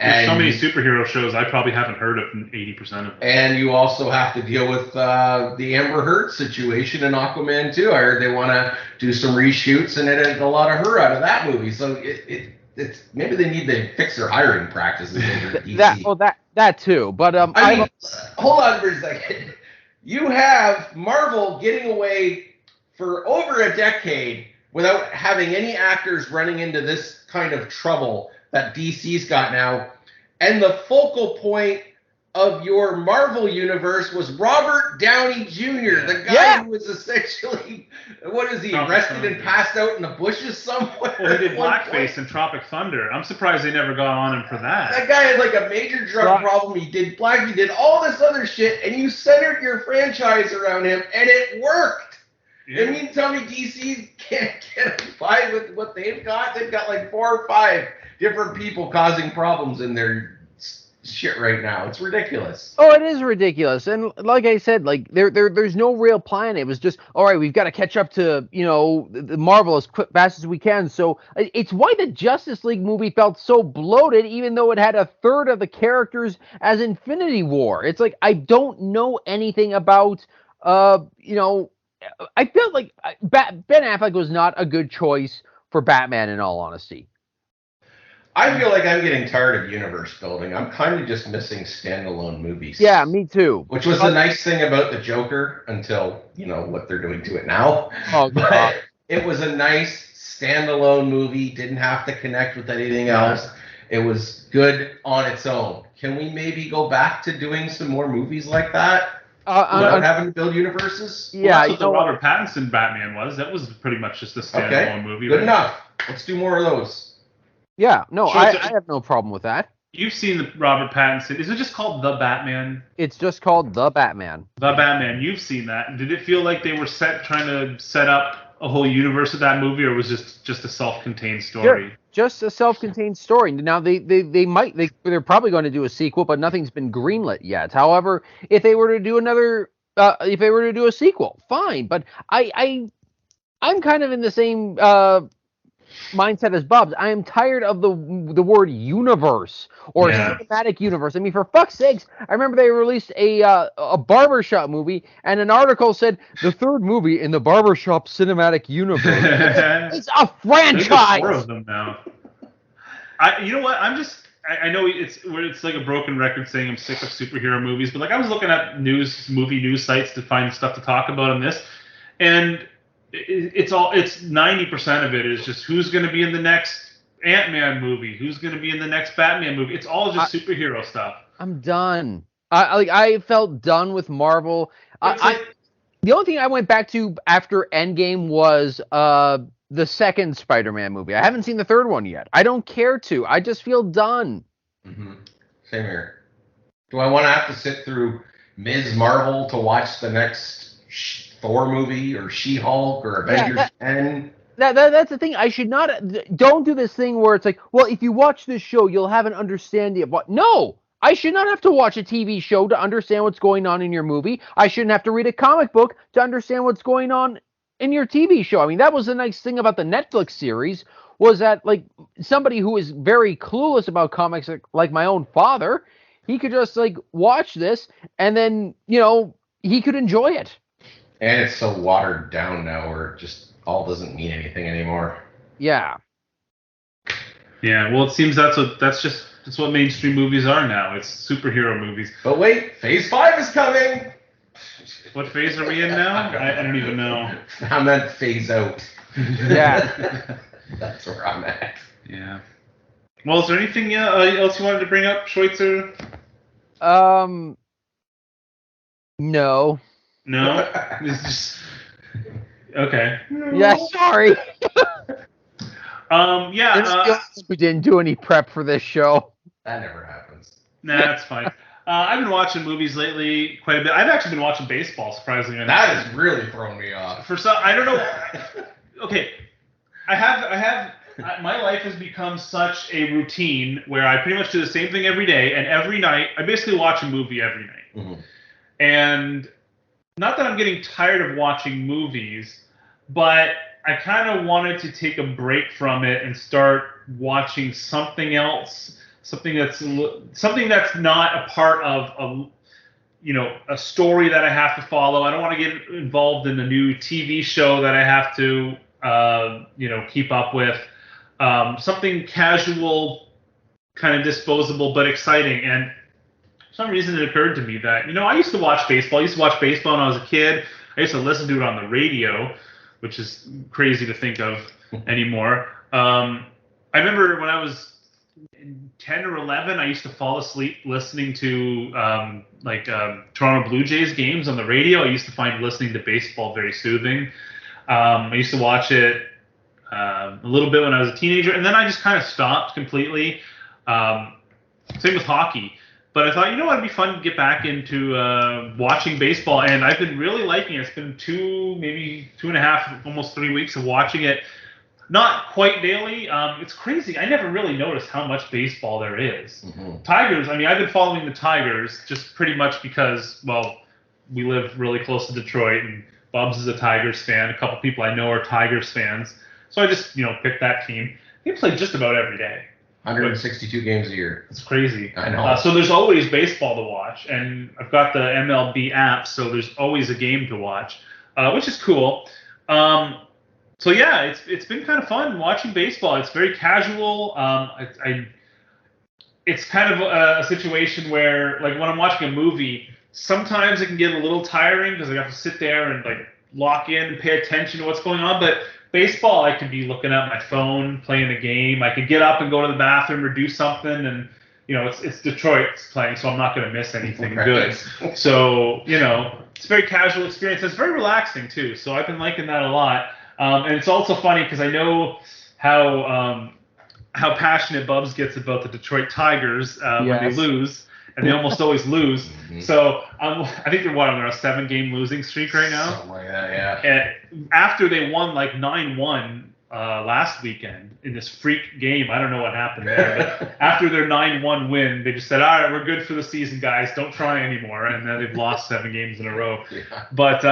There's so many superhero shows I probably haven't heard of 80% of them. And you also have to deal with the Amber Heard situation in Aquaman too. I heard they want to do some reshoots and edit a lot of her out of that movie. So it's maybe they need to fix their hiring practices over at DC. That too. But I mean, hold on for a second. You have Marvel getting away for over a decade without having any actors running into this kind of trouble that DC's got now. And the focal point of your Marvel universe was Robert Downey Jr., the guy who was essentially, arrested and passed out in the bushes somewhere? Well, he did blackface in Tropic Thunder. I'm surprised they never got on him for that. That guy had a major drug problem. He did black, he did all this other shit, and you centered your franchise around him, and it worked. Yeah. I mean, tell me DC can't get by with what they've got? They've got 4 or 5 different people causing problems in their shit right now. It's ridiculous. Oh, it is ridiculous. And like I said, there's no real plan. It was just, all right, we've got to catch up to, the Marvel as fast as we can. So it's why the Justice League movie felt so bloated, even though it had a third of the characters as Infinity War. It's I don't know anything about, I felt like Ben Affleck was not a good choice for Batman, in all honesty. I feel like I'm getting tired of universe building. I'm kind of just missing standalone movies. Yeah, me too. Which was the nice thing about the Joker until, what they're doing to it now. Oh, God. But it was a nice standalone movie. Didn't have to connect with anything else. It was good on its own. Can we maybe go back to doing some more movies like that? Without having to build universes? Yeah, well, that's what the Robert Pattinson Batman was. That was pretty much just a standalone movie. Good enough. Let's do more of those. Yeah, no, I have no problem with that. You've seen the Robert Pattinson. Is it just called The Batman? It's just called The Batman. The Batman. You've seen that. Did it feel like they were trying to set up a whole universe of that movie, or was it just a self-contained story? Sure. Just a self-contained story. Now they're probably going to do a sequel, but nothing's been greenlit yet. However, if they were to do another if they were to do a sequel, fine. But I'm kind of in the same mindset as Bubs. I am tired of the word universe or cinematic universe. I mean, for fuck's sakes, I remember they released a barbershop movie, and an article said the third movie in the barbershop cinematic universe. It's a franchise. There's 4 of them now. You know what? I know it's like a broken record saying I'm sick of superhero movies, but like I was looking at movie news sites to find stuff to talk about on this, and it's 90% of it is just who's going to be in the next Ant-Man movie, who's going to be in the next Batman movie. It's all just superhero stuff. I'm done. I felt done with Marvel. The only thing I went back to after Endgame was the second Spider-Man movie. I haven't seen the third one yet. I don't care to. I just feel done. Mm-hmm. Same here. Do I want to have to sit through Ms. Marvel to watch the next Thor movie or She-Hulk or Avengers 10? That's the thing. I should not. Don't do this thing where it's like, well, if you watch this show, you'll have an understanding of what. No, I should not have to watch a TV show to understand what's going on in your movie. I shouldn't have to read a comic book to understand what's going on in your TV show. I mean, that was the nice thing about the Netflix series, was that like somebody who is very clueless about comics, like my own father, he could just like watch this and then, he could enjoy it. And it's so watered down now where it just all doesn't mean anything anymore. Yeah. Yeah, well, it seems that's what mainstream movies are now. It's superhero movies. But wait, Phase 5 is coming! What phase are we in now? I don't even know. I meant phase out. Yeah. That's where I'm at. Yeah. Well, is there anything else you wanted to bring up, Schweitzer? No. No? It's just... Okay. Yeah, sorry. We didn't do any prep for this show. That never happens. Nah, that's fine. I've been watching movies lately quite a bit. I've actually been watching baseball, surprisingly enough. That has really thrown me off. I don't know. Okay, my life has become such a routine where I pretty much do the same thing every day, and every night I basically watch a movie every night. Mm-hmm. And not that I'm getting tired of watching movies, but I kind of wanted to take a break from it and start watching something else. Something that's not a part of a story that I have to follow. I don't want to get involved in a new TV show that I have to keep up with. Something casual, kind of disposable but exciting. And for some reason it occurred to me that I used to watch baseball. I used to watch baseball when I was a kid. I used to listen to it on the radio, which is crazy to think of anymore. I remember when I was 10 or 11, I used to fall asleep listening to Toronto Blue Jays games on the radio. I used to find listening to baseball very soothing. I used to watch it a little bit when I was a teenager, and then I just kind of stopped completely. Same with hockey. But I thought, it'd be fun to get back into watching baseball, and I've been really liking it. It's been 2, maybe 2.5, almost 3 weeks of watching it. Not quite daily. It's crazy. I never really noticed how much baseball there is. Mm-hmm. Tigers, I've been following the Tigers just pretty much because, well, we live really close to Detroit, and Bubs is a Tigers fan. A couple people I know are Tigers fans. So I just, picked that team. They play just about every day. 162 games a year. It's crazy. I know. So there's always baseball to watch, and I've got the MLB app, so there's always a game to watch, which is cool. So yeah, it's been kind of fun watching baseball. It's very casual. It's kind of a situation where, like, when I'm watching a movie, sometimes it can get a little tiring because I have to sit there and like lock in and pay attention to what's going on. But baseball, I could be looking at my phone, playing a game. I could get up and go to the bathroom or do something, and it's Detroit's playing, so I'm not going to miss anything good. So it's a very casual experience. It's very relaxing too. So I've been liking that a lot. And it's also funny because I know how passionate Bubs gets about the Detroit Tigers when they lose, and they almost always lose. Mm-hmm. So I think they're on a 7-game losing streak right now. Something like that, yeah. And after they won like 9-1 last weekend in this freak game. I don't know what happened there. But after their 9-1 win, they just said, all right, we're good for the season, guys. Don't try anymore. And then they've lost 7 games in a row. Yeah. But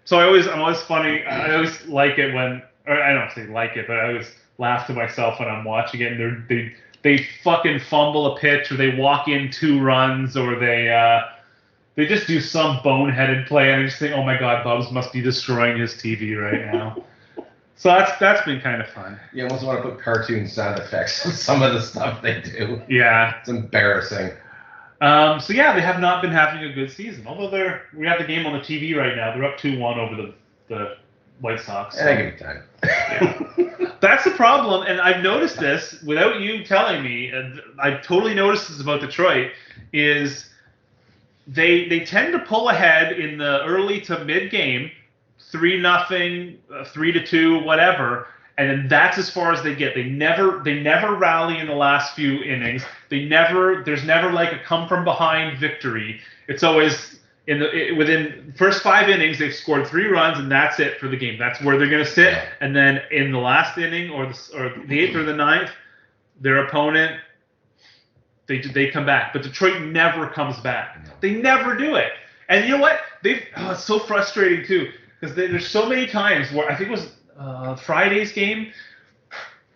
so I'm always funny. I always like it when, or I don't say like it, but I always laugh to myself when I'm watching it. And they fucking fumble a pitch, or they walk in 2 runs, or they just do some boneheaded play, and I just think, oh my God, Bubs must be destroying his TV right now. So that's been kind of fun. You almost want to put cartoon sound effects on some of the stuff they do. Yeah. It's embarrassing. So yeah, they have not been having a good season. Although we have the game on the TV right now. They're up 2-1 over the White Sox. And I give you time. Yeah. That's the problem, and I've noticed this without you telling me, and I've totally noticed this about Detroit, is they tend to pull ahead in the early to mid game, 3-0, 3-2, whatever, and then that's as far as they get. They never rally in the last few innings. There's never like a come from behind victory. It's always within first 5 innings they've scored 3 runs, and that's it for the game. That's where they're going to sit. Yeah. And then in the last inning or the 8th or the 9th, their opponent, they come back. But Detroit never comes back. No. They never do it. And you know what? It's so frustrating too, because there's so many times where, I think it was Friday's game,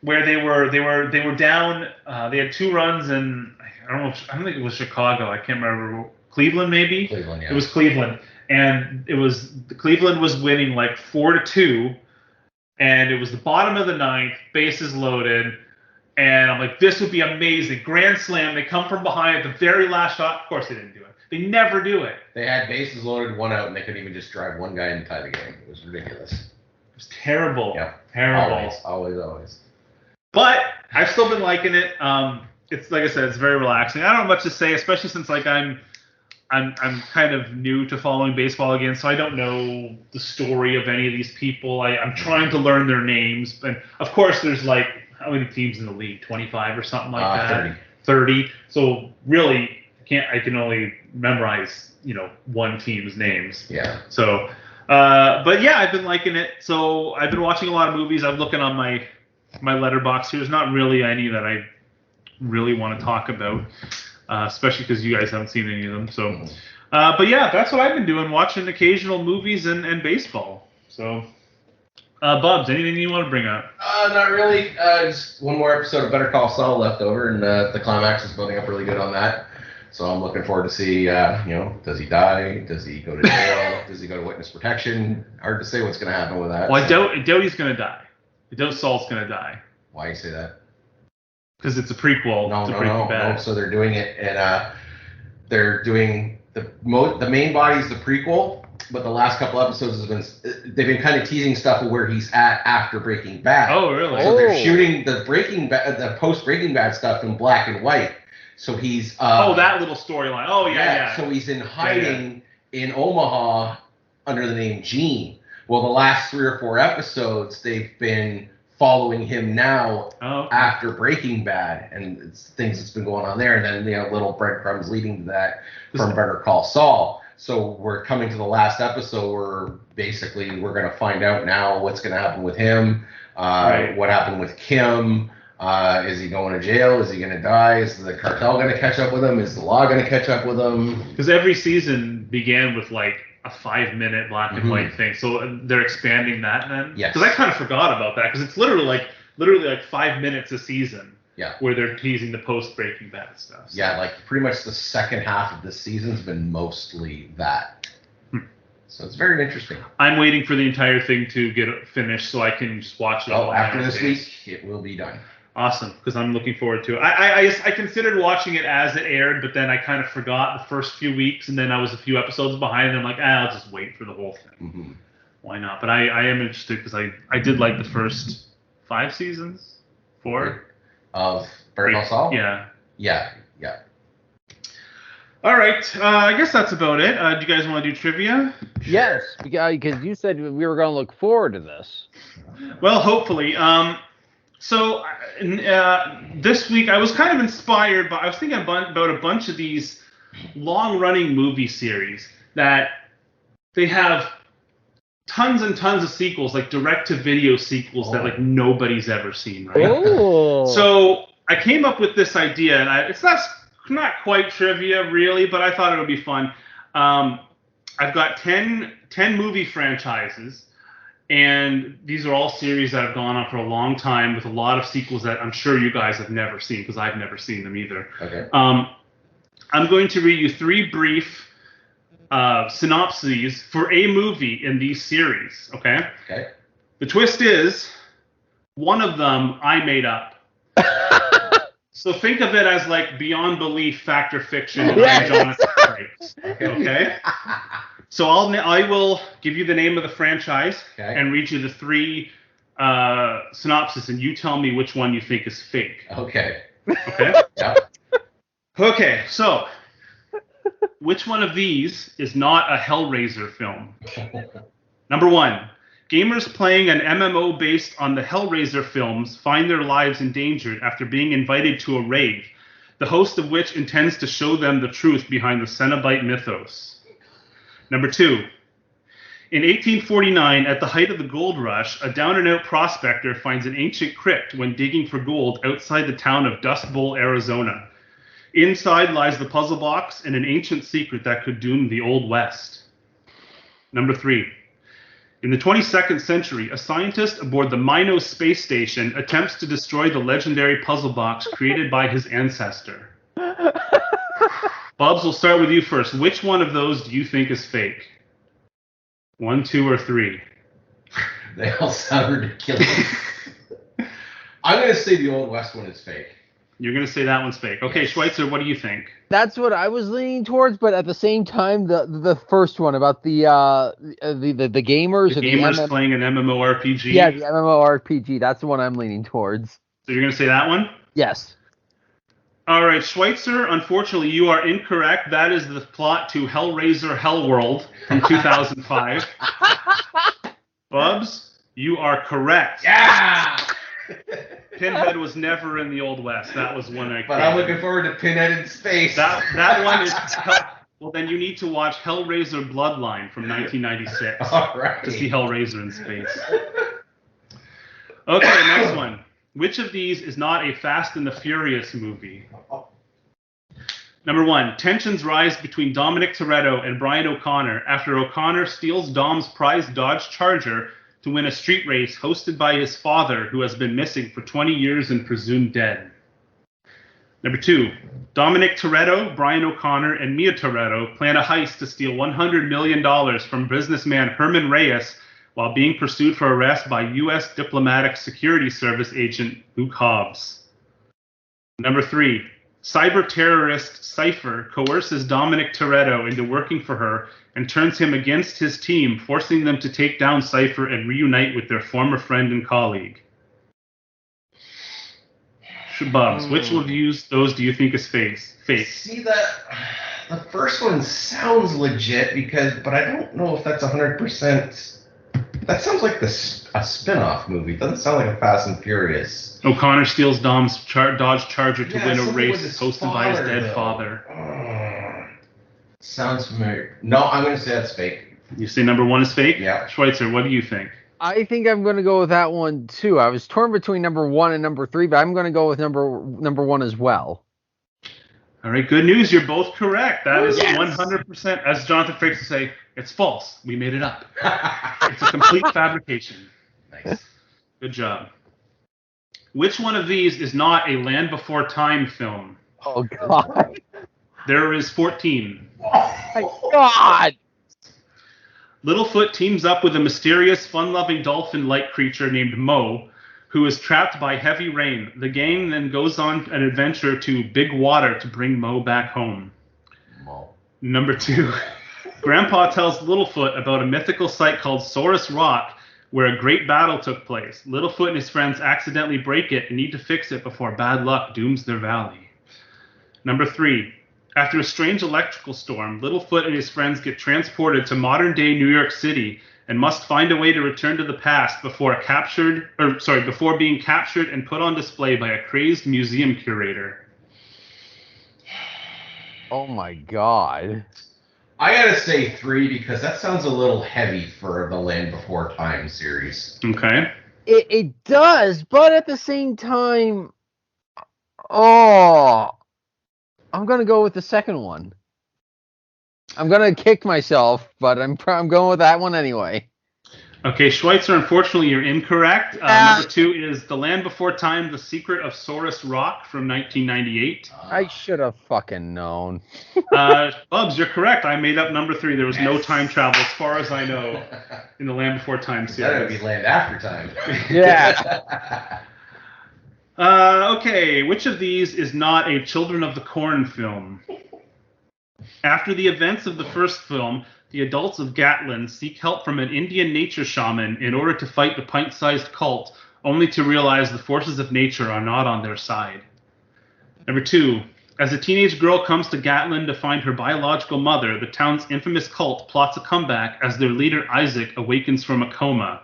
where they were down. They had 2 runs, and I don't think it was Chicago. I can't remember. Cleveland, maybe. Cleveland, yeah. It was Cleveland, and Cleveland was winning like 4-2, and it was the bottom of the 9th, bases loaded, and I'm like, this would be amazing, grand slam. They come from behind at the very last shot. Of course, they didn't do it. They never do it. They had bases loaded, 1 out, and they couldn't even just drive 1 guy and tie the game. It was ridiculous. It was terrible. Yeah. Terrible. Always. But I've still been liking it. It's like I said, it's very relaxing. I don't have much to say, especially since like I'm kind of new to following baseball again, so I don't know the story of any of these people. I'm trying to learn their names, and of course, there's like how many teams in the league? 25 or something like that. 30. So really, I can only memorize one team's names. Yeah. So, but yeah, I've been liking it. So I've been watching a lot of movies. I'm looking on my letterbox here. There's not really any that I really want to talk about. Especially because you guys haven't seen any of them. So, but yeah, that's what I've been doing, watching occasional movies and baseball. So, Bubs, anything you want to bring up? Not really. Just one more episode of Better Call Saul left over, and the climax is building up really good on that. So I'm looking forward to see, does he die? Does he go to jail? Does he go to witness protection? Hard to say what's going to happen with that. Well, I doubt he's going to die. I doubt Saul's going to die. Why do you say that? Because it's a prequel to Breaking Bad. No. So they're doing it, and they're doing the main body's the prequel, but the last couple episodes they've been kind of teasing stuff of where he's at after Breaking Bad. Oh, really? So they're shooting the post Breaking Bad stuff in black and white. So he's that little storyline. Oh yeah. So he's in hiding in Omaha under the name Gene. Well, the last 3 or 4 episodes they've been following him now after Breaking Bad, and things that's been going on there, and then little breadcrumbs leading to that from Better Call Saul. So we're coming to the last episode where basically we're going to find out now what's going to happen with him, what happened with Kim. Is he going to jail? Is he going to die? Is the cartel going to catch up with him? Is the law going to catch up with him? Because every season began with like a 5-minute black and white thing, so they're expanding that then. Yes. Because I kind of forgot about that, because it's literally like 5 minutes a season. Yeah. Where they're teasing the post Breaking Bad stuff. So. Yeah, like pretty much the second half of this season's been mostly that. So it's very interesting. I'm waiting for the entire thing to get finished so I can just watch it all. After this week, it will be done. Awesome, because I'm looking forward to it. I considered watching it as it aired, but then I kind of forgot the first few weeks, and then I was a few episodes behind, and I'm like, I'll just wait for the whole thing. Mm-hmm. Why not? But I am interested because I did like the first 5 seasons. 4? Of Better Call Saul? Yeah. Yeah. All right, I guess that's about it. Do you guys want to do trivia? Yes, because you said we were going to look forward to this. Well, hopefully. So this week I was kind of inspired, but I was thinking about a bunch of these long-running movie series that they have tons and tons of sequels, like direct-to-video sequels that like nobody's ever seen, right? Oh. So I came up with this idea, and it's not quite trivia really, but I thought it would be fun. I've got 10 movie franchises, and these are all series that have gone on for a long time with a lot of sequels that I'm sure you guys have never seen because I've never seen them either. Okay. I'm going to read you 3 brief synopses for a movie in these series, okay? Okay. The twist is, one of them I made up. So think of it as like beyond belief, fact or fiction by Jonathan Frakes. Okay? So I will give you the name of the franchise and read you the 3 synopsis, and you tell me which one you think is fake. Okay. Okay? Yeah. Okay, so which one of these is not a Hellraiser film? Number 1. Gamers playing an MMO based on the Hellraiser films find their lives endangered after being invited to a rave, the host of which intends to show them the truth behind the Cenobite mythos. Number 2. In 1849, at the height of the gold rush, a down-and-out prospector finds an ancient crypt when digging for gold outside the town of Dust Bowl, Arizona. Inside lies the puzzle box and an ancient secret that could doom the Old West. Number 3. In the 22nd century, a scientist aboard the Minos space station attempts to destroy the legendary puzzle box created by his ancestor. Bubs, we'll start with you first. Which one of those do you think is fake? 1, 2, or 3? They all sound ridiculous. I'm going to say the Old West one is fake. You're going to say that one's fake. Okay, Schweitzer, what do you think? That's what I was leaning towards, but at the same time, the first one about the gamers. The gamers playing an MMORPG? Yeah, the MMORPG. That's the one I'm leaning towards. So you're going to say that one? Yes. All right, Schweitzer, unfortunately, you are incorrect. That is the plot to Hellraiser Hellworld from 2005. Bubs, you are correct. Yeah! Pinhead was never in the Old West. That was one I. But I'm looking forward to Pinhead in space. That one is. Well, then you need to watch Hellraiser Bloodline from 1996 All right. to see Hellraiser in space. Okay, next one. Which of these is not a Fast and the Furious movie? Number 1. Tensions rise between Dominic Toretto and Brian O'Connor after O'Connor steals Dom's prized Dodge Charger to win a street race hosted by his father, who has been missing for 20 years and presumed dead. Number 2. Dominic Toretto, Brian O'Connor, and Mia Toretto plan a heist to steal $100 million from businessman Herman Reyes while being pursued for arrest by U.S. Diplomatic Security Service agent Luke Hobbs. Number 3. Cyber terrorist Cypher coerces Dominic Toretto into working for her and turns him against his team, forcing them to take down Cypher and reunite with their former friend and colleague. Bubs, which of those do you think is fake? See, the first one sounds legit but I don't know if that's 100%. That sounds like a spin-off movie. It doesn't sound like a Fast and Furious. O'Connor steals Dom's Dodge Charger to win a race hosted by his dead father. Sounds familiar. No, I'm going to say that's fake. You say number 1 is fake? Yeah. Schweitzer, what do you think? I think I'm going to go with that one, too. I was torn between number 1 and number 3, but I'm going to go with number 1 as well. All right, good news. You're both correct. That is 100%. As Jonathan Frakes would say, it's false. We made it up. It's a complete fabrication. Nice. Good job. Which one of these is not a Land Before Time film? Oh, God. There is 14. Oh, my God. Littlefoot teams up with a mysterious, fun-loving dolphin-like creature named Mo, who is trapped by heavy rain. The gang then goes on an adventure to Big Water to bring Mo back home. Mo. Number 2. Grandpa tells Littlefoot about a mythical site called Saurus Rock, where a great battle took place. Littlefoot and his friends accidentally break it and need to fix it before bad luck dooms their valley. Number 3. After a strange electrical storm, Littlefoot and his friends get transported to modern-day New York City and must find a way to return to the past before being captured and put on display by a crazed museum curator. Oh my God. I gotta say 3 because that sounds a little heavy for the Land Before Time series. Okay. It does, but at the same time, I'm gonna go with the second one. I'm gonna kick myself, but I'm going with that one anyway. Okay, Schweitzer, unfortunately, you're incorrect. Number 2 is The Land Before Time, The Secret of Saurus Rock from 1998. I should have fucking known. Bubs, you're correct. I made up number 3. There was no time travel, as far as I know, in The Land Before Time series. That would be Land After Time. Yeah. Okay, which of these is not a Children of the Corn film? After the events of the first film, the adults of Gatlin seek help from an Indian nature shaman in order to fight the pint-sized cult, only to realize the forces of nature are not on their side. Number 2, as a teenage girl comes to Gatlin to find her biological mother, the town's infamous cult plots a comeback as their leader Isaac awakens from a coma.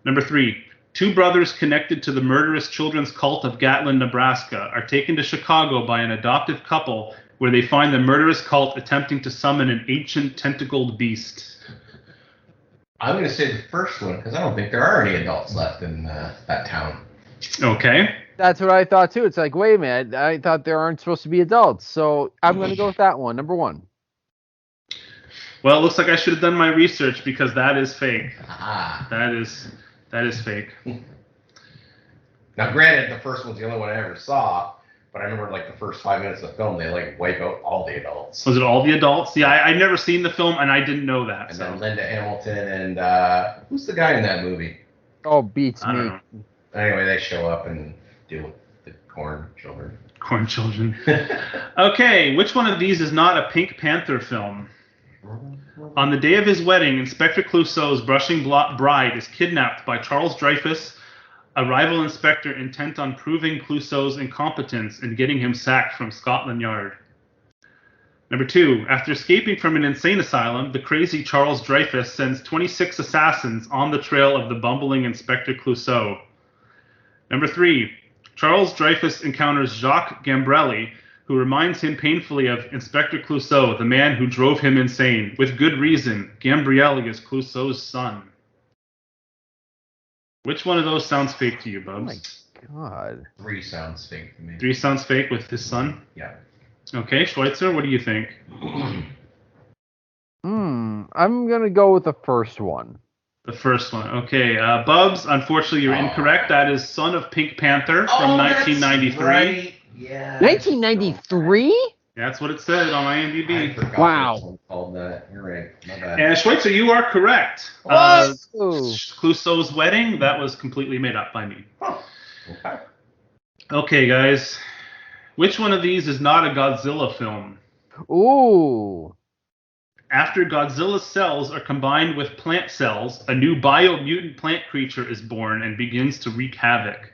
Number 3, 2 brothers connected to the murderous children's cult of Gatlin, Nebraska, are taken to Chicago by an adoptive couple where they find the murderous cult attempting to summon an ancient tentacled beast. I'm going to say the first one because I don't think there are any adults left in that town. Okay. That's what I thought too. It's like, wait a minute, I thought there aren't supposed to be adults, so I'm going to go with that one, number 1. Well, it looks like I should have done my research because that is fake. Ah. That is fake. Now, granted, the first one's the only one I ever saw, but I remember like the first 5 minutes of the film, they like wipe out all the adults. Was it all the adults? Yeah, I'd never seen the film and I didn't know that. And then Linda Hamilton and who's the guy in that movie? Oh, beats I don't me. know. Anyway, they show up and deal with the corn children. Corn children. Okay, which one of these is not a Pink Panther film? On the day of his wedding, Inspector Clouseau's brushing bride is kidnapped by Charles Dreyfus, a rival inspector intent on proving Clouseau's incompetence and getting him sacked from Scotland Yard. Number 2, after escaping from an insane asylum, the crazy Charles Dreyfus sends 26 assassins on the trail of the bumbling Inspector Clouseau. Number 3, Charles Dreyfus encounters Jacques Gambrelli, who reminds him painfully of Inspector Clouseau, the man who drove him insane. With good reason, Gambrelli is Clouseau's son. Which one of those sounds fake to you, Bubs? Oh my God. 3 sounds fake to me. 3 sounds fake with his son? Yeah. Okay, Schweitzer, what do you think? I'm going to go with the first one. The first one. Okay, Bubs, unfortunately, you're incorrect. That is Son of Pink Panther from 1993. Right. Yeah. 1993? That's what it said on I IMDb. forgot Wow. this one called that. You're right. My bad. And Schweitzer, you are correct. Whoa! Clouseau's wedding, that was completely made up by me. Huh. Okay. Okay, guys. Which one of these is not a Godzilla film? Ooh. After Godzilla's cells are combined with plant cells, a new biomutant plant creature is born and begins to wreak havoc.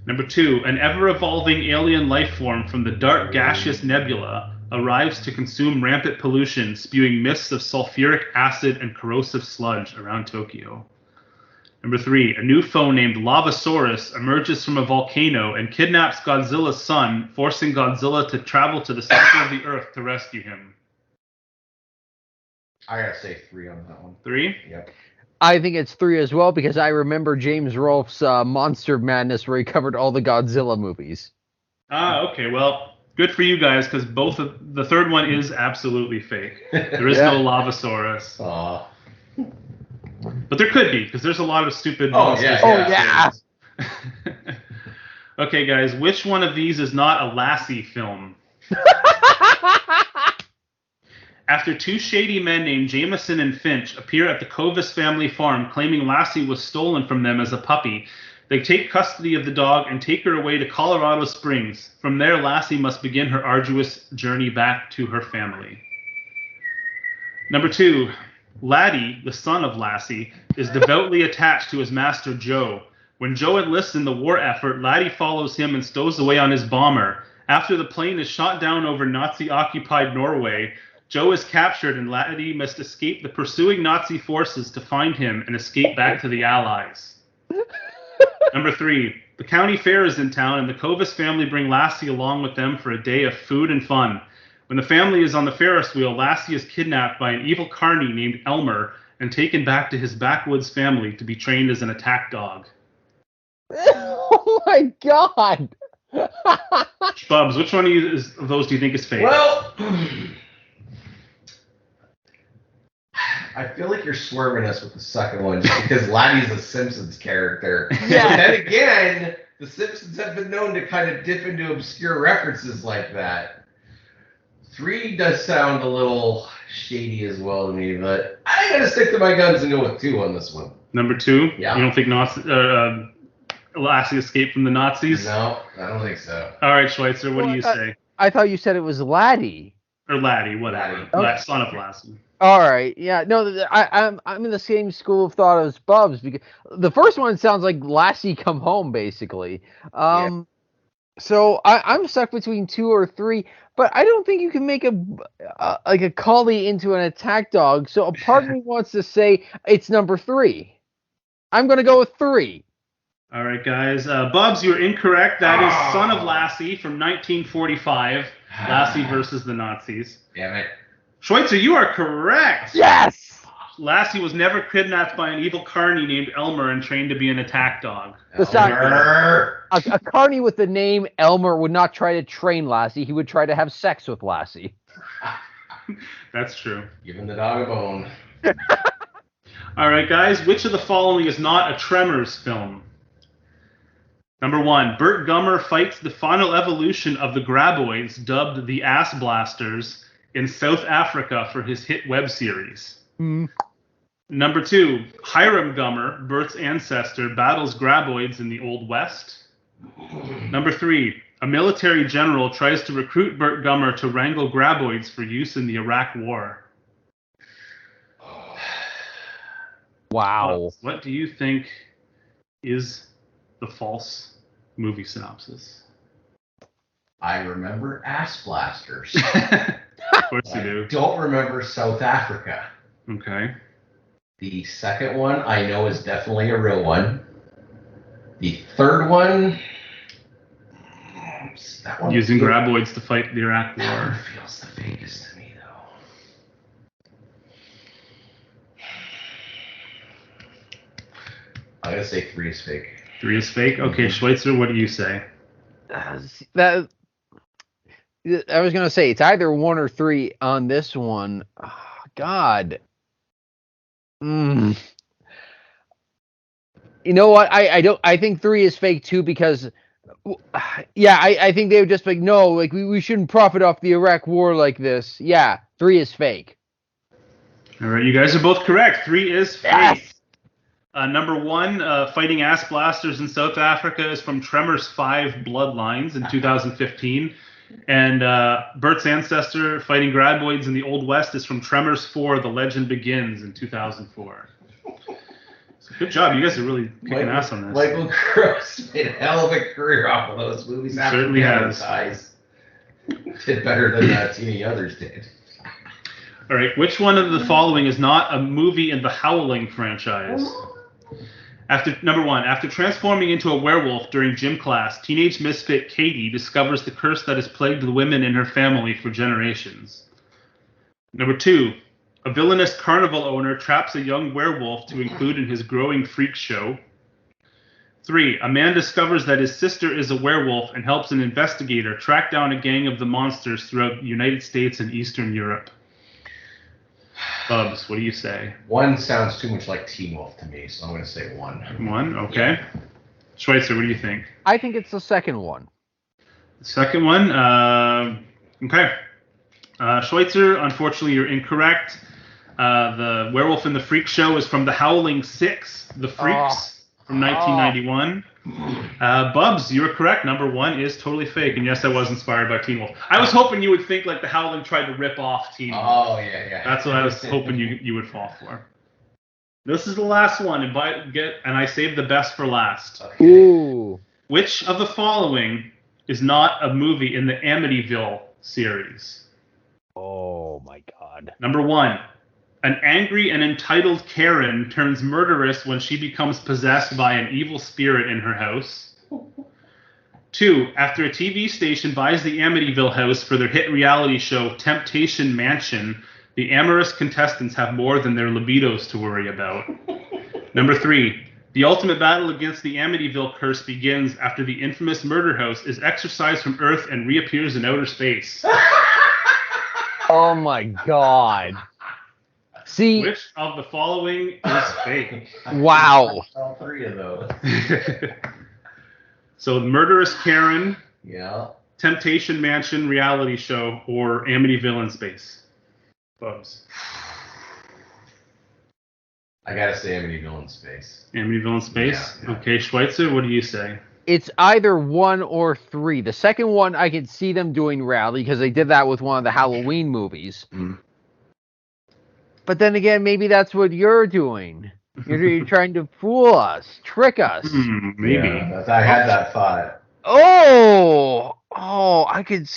Number 2, an ever-evolving alien life form from the dark gaseous nebula arrives to consume rampant pollution, spewing mists of sulfuric acid and corrosive sludge around Tokyo. Number 3, a new foe named Lavasaurus emerges from a volcano and kidnaps Godzilla's son, forcing Godzilla to travel to the center of the Earth to rescue him. I gotta say 3 on that one. 3? Yep. I think it's 3 as well because I remember James Rolfe's Monster Madness where he covered all the Godzilla movies. Okay. Well, good for you guys because both of the third one is absolutely fake. There is no Lavasaurus, Aw. but there could be because there's a lot of stupid Oh, monsters. yeah. Okay, guys, which one of these is not a Lassie film? After 2 shady men named Jameson and Finch appear at the Covis family farm claiming Lassie was stolen from them as a puppy, they take custody of the dog and take her away to Colorado Springs. From there, Lassie must begin her arduous journey back to her family. Number 2, Laddie, the son of Lassie, is devoutly attached to his master Joe. When Joe enlists in the war effort, Laddie follows him and stows away on his bomber. After the plane is shot down over Nazi-occupied Norway, Joe is captured and Laddie must escape the pursuing Nazi forces to find him and escape back to the Allies. Number 3, the county fair is in town and the Covis family bring Lassie along with them for a day of food and fun. When the family is on the Ferris wheel, Lassie is kidnapped by an evil carny named Elmer and taken back to his backwoods family to be trained as an attack dog. Oh my god! Bubs, which one of those do you think is fake? Well, I feel like you're swerving us with the second one just because Laddie's a Simpsons character. Yeah. But then again, the Simpsons have been known to kind of dip into obscure references like that. 3 does sound a little shady as well to me, but I'm going to stick to my guns and go with 2 on this one. Number 2? Yeah. You don't think Lassie escaped from the Nazis? No, I don't think so. All right, Schweitzer, what do you say? I thought you said it was Laddie. Or Laddie, whatever. Laddie. Son of Lassie. All right, yeah, no, I'm in the same school of thought as Bubs because the first one sounds like Lassie come home basically. So I'm stuck between 2 or 3, but I don't think you can make a collie into an attack dog. So a part of me wants to say it's number 3. I'm gonna go with 3. All right, guys. Bubs, you're incorrect. That is Son of Lassie from 1945. Lassie versus the Nazis. Damn it. Schweitzer, you are correct. Yes. Lassie was never kidnapped by an evil carny named Elmer and trained to be an attack dog. Besides, Elmer. a carny with the name Elmer would not try to train Lassie. He would try to have sex with Lassie. That's true. Giving the dog a bone. All right, guys. Which of the following is not a Tremors film? Number 1, Burt Gummer fights the final evolution of the Graboids, dubbed the Ass Blasters, in South Africa for his hit web series. Number 2, Hiram Gummer, Burt's ancestor, battles Graboids in the Old West. Number 3, a military general tries to recruit Burt Gummer to wrangle Graboids for use in the Iraq War. Wow. What do you think is the false movie synopsis? I remember Ass Blasters. Of course you do. I don't remember South Africa. Okay. The second one I know is definitely a real one. The third one, that one Using Graboids to fight the Iraq that War. one feels the fakest to me, though. I'm gonna say 3 is fake. 3 is fake? Okay, Schweitzer, what do you say? That I was gonna say it's either 1 or 3 on this one. Oh, God. You know what? I think 3 is fake too because I think they would just be like, no, like we shouldn't profit off the Iraq war like this. Yeah, 3 is fake. All right, you guys are both correct. 3 is fake. Yes! Number 1, fighting Ass Blasters in South Africa is from Tremors 5 Bloodlines in 2015. And Bert's ancestor fighting Graboids in the Old West is from Tremors 4 The Legend Begins in 2004. So good job. You guys are really kicking ass on this. Michael Gross made a hell of a career off of those movies. Certainly has. Did better than Tina Others did. All right, which one of the following is not a movie in the Howling franchise? Number 1, after transforming into a werewolf during gym class, teenage misfit Katie discovers the curse that has plagued the women in her family for generations. Number 2, a villainous carnival owner traps a young werewolf to include in his growing freak show. 3, a man discovers that his sister is a werewolf and helps an investigator track down a gang of the monsters throughout the United States and Eastern Europe. Bubs, what do you say? 1 sounds too much like Teen Wolf to me, so I'm going to say 1. 1, okay. Schweitzer, what do you think? I think it's the second one. The second one, okay. Schweitzer, unfortunately, you're incorrect. The Werewolf in the Freak Show is from The Howling 6, The Freaks, from 1991. Bubs, you were correct. Number 1 is totally fake. And yes, I was inspired by Teen Wolf. I was hoping you would think like The Howling tried to rip off Teen Wolf. Oh, yeah. That's what I was hoping you would fall for. This is the last one, and I saved the best for last. Okay. Ooh. Which of the following is not a movie in the Amityville series? Oh my God. Number 1, an angry and entitled Karen turns murderous when she becomes possessed by an evil spirit in her house. 2. After a TV station buys the Amityville house for their hit reality show Temptation Mansion, the amorous contestants have more than their libidos to worry about. Number 3. The ultimate battle against the Amityville curse begins after the infamous murder house is exorcised from Earth and reappears in outer space. Oh my God. See, Which of the following is fake? wow. All 3 of those. So, Murderous Karen, Yeah. Temptation Mansion reality show, or Amityville in space. Bubs. I gotta say Amityville in space. Amityville in space? Yeah. Okay, Schweitzer, what do you say? It's either 1 or 3. The second one, I could see them doing rally because they did that with one of the Halloween movies. Mm. But then again, maybe that's what you're doing. You're trying to fool us, trick us. Maybe. Yeah, I had that thought. Oh, I could.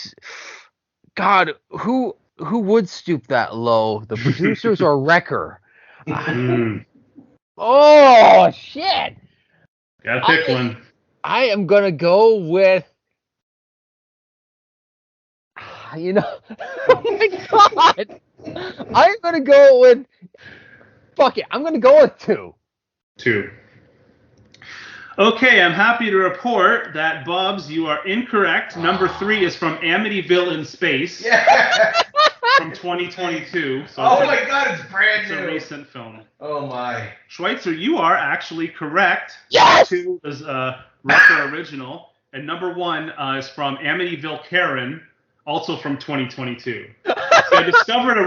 God, who would stoop that low? The producers or Wrecker? Mm. Oh shit! Gotta pick one. I am gonna go with. You know, oh my God! I'm gonna go with. Fuck it, I'm gonna go with 2. 2. Okay, I'm happy to report that, Bubs, you are incorrect. Number 3 is from Amityville in Space Yeah. from 2022. So Oh my God, it's brand it's a new. recent film. Oh my. Schweitzer, you are actually correct. Yes! 2 is Wrecker original, and number 1 is from Amityville Karen, also from 2022. So I discovered a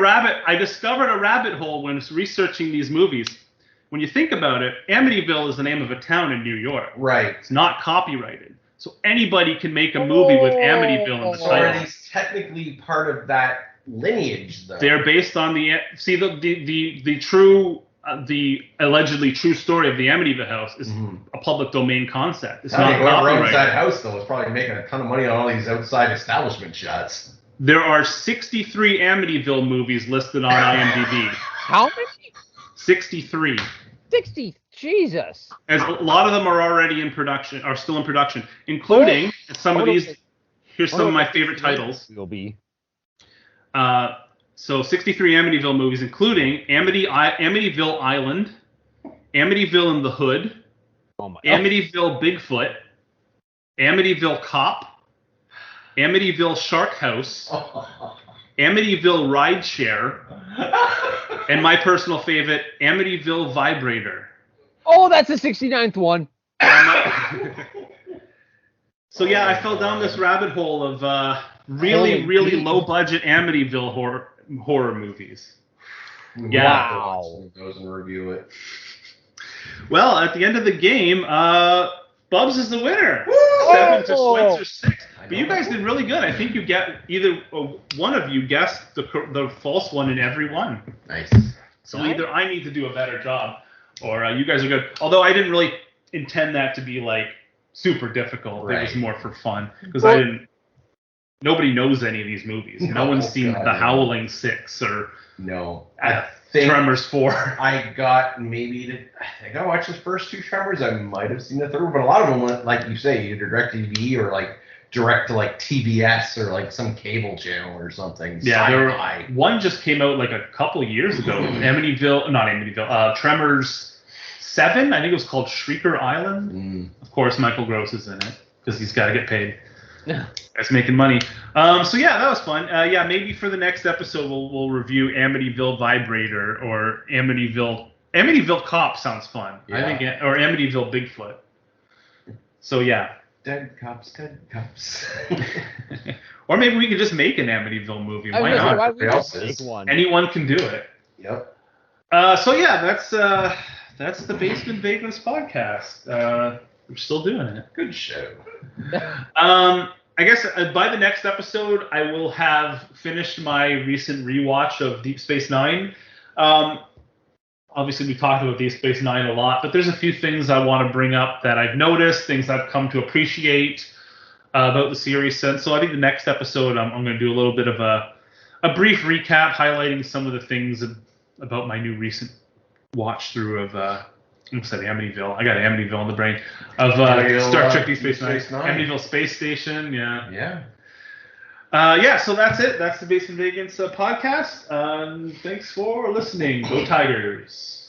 rabbit hole when researching these movies. When you think about it, Amityville is the name of a town in New York. Right. It's not copyrighted. So anybody can make a movie with Amityville in the So are title. these technically part of that lineage, though? They're based on the true, the allegedly true story of the Amityville house is a public domain concept. It's not Whoever owns copyrighted. that house, though, is probably making a ton of money on all these outside establishment shots. There are 63 Amityville movies listed on IMDb. How many? 63. 60. Jesus. As a lot of them are already in production, are still in production, including some of these. Here's some of my favorite titles. Will be. So 63 Amityville movies, including Amityville Island, Amityville in the Hood, Oh my. Amityville Bigfoot, Amityville Cop, Amityville Shark House, Amityville Rideshare, and my personal favorite, Amityville Vibrator. Oh, that's the 69th one. So yeah, I fell down this rabbit hole of really low budget Amityville horror movies. Yeah. Wow. Goes and review it. Well, at the end of the game, Bubs is the winner. Woo! 7 to Schweitzer 6. I But you know. guys did really good. I think you get either one of you guessed the false one in every one. Nice. So either I need to do a better job, or you guys are good. Although I didn't really intend that to be like super difficult. It was Right. more for fun because I didn't. Nobody knows any of these movies. No No, one's seen God, The no. Howling 6 or No. I think Tremors 4. I think I watched the first 2 Tremors. I might have seen the third one, but a lot of them went, like you say, either direct TV or like direct to like TBS or like some cable channel or something. Yeah, Sci-fi. one just came out like a couple years ago. Tremors 7. I think it was called Shrieker Island. Mm. Of course, Michael Gross is in it because he's got to get paid. That's making money. So yeah, that was fun. Yeah, maybe for the next episode we'll review Amityville Vibrator or Amityville Cop sounds fun. Yeah. I think, or Amityville Bigfoot. So yeah. Dead cops, dead cops. Or maybe we could just make an Amityville movie. I Why was gonna say, not? why don't we just Else's. make one? Anyone can do it. Yep. So yeah, that's the Basement Vagrants podcast. We're still doing it. Good show. I guess by the next episode, I will have finished my recent rewatch of Deep Space Nine. Obviously, we talked about Deep Space Nine a lot, but there's a few things I want to bring up that I've noticed, things I've come to appreciate about the series since. So I think the next episode, I'm going to do a little bit of a brief recap, highlighting some of the things about my new recent watch through of I said Amityville. I got Amityville in the brain of Star Trek Deep Space Nine. Amityville Space Station. Yeah. Yeah. So that's it. That's the Basement Vegans podcast. Thanks for listening. Go Tigers.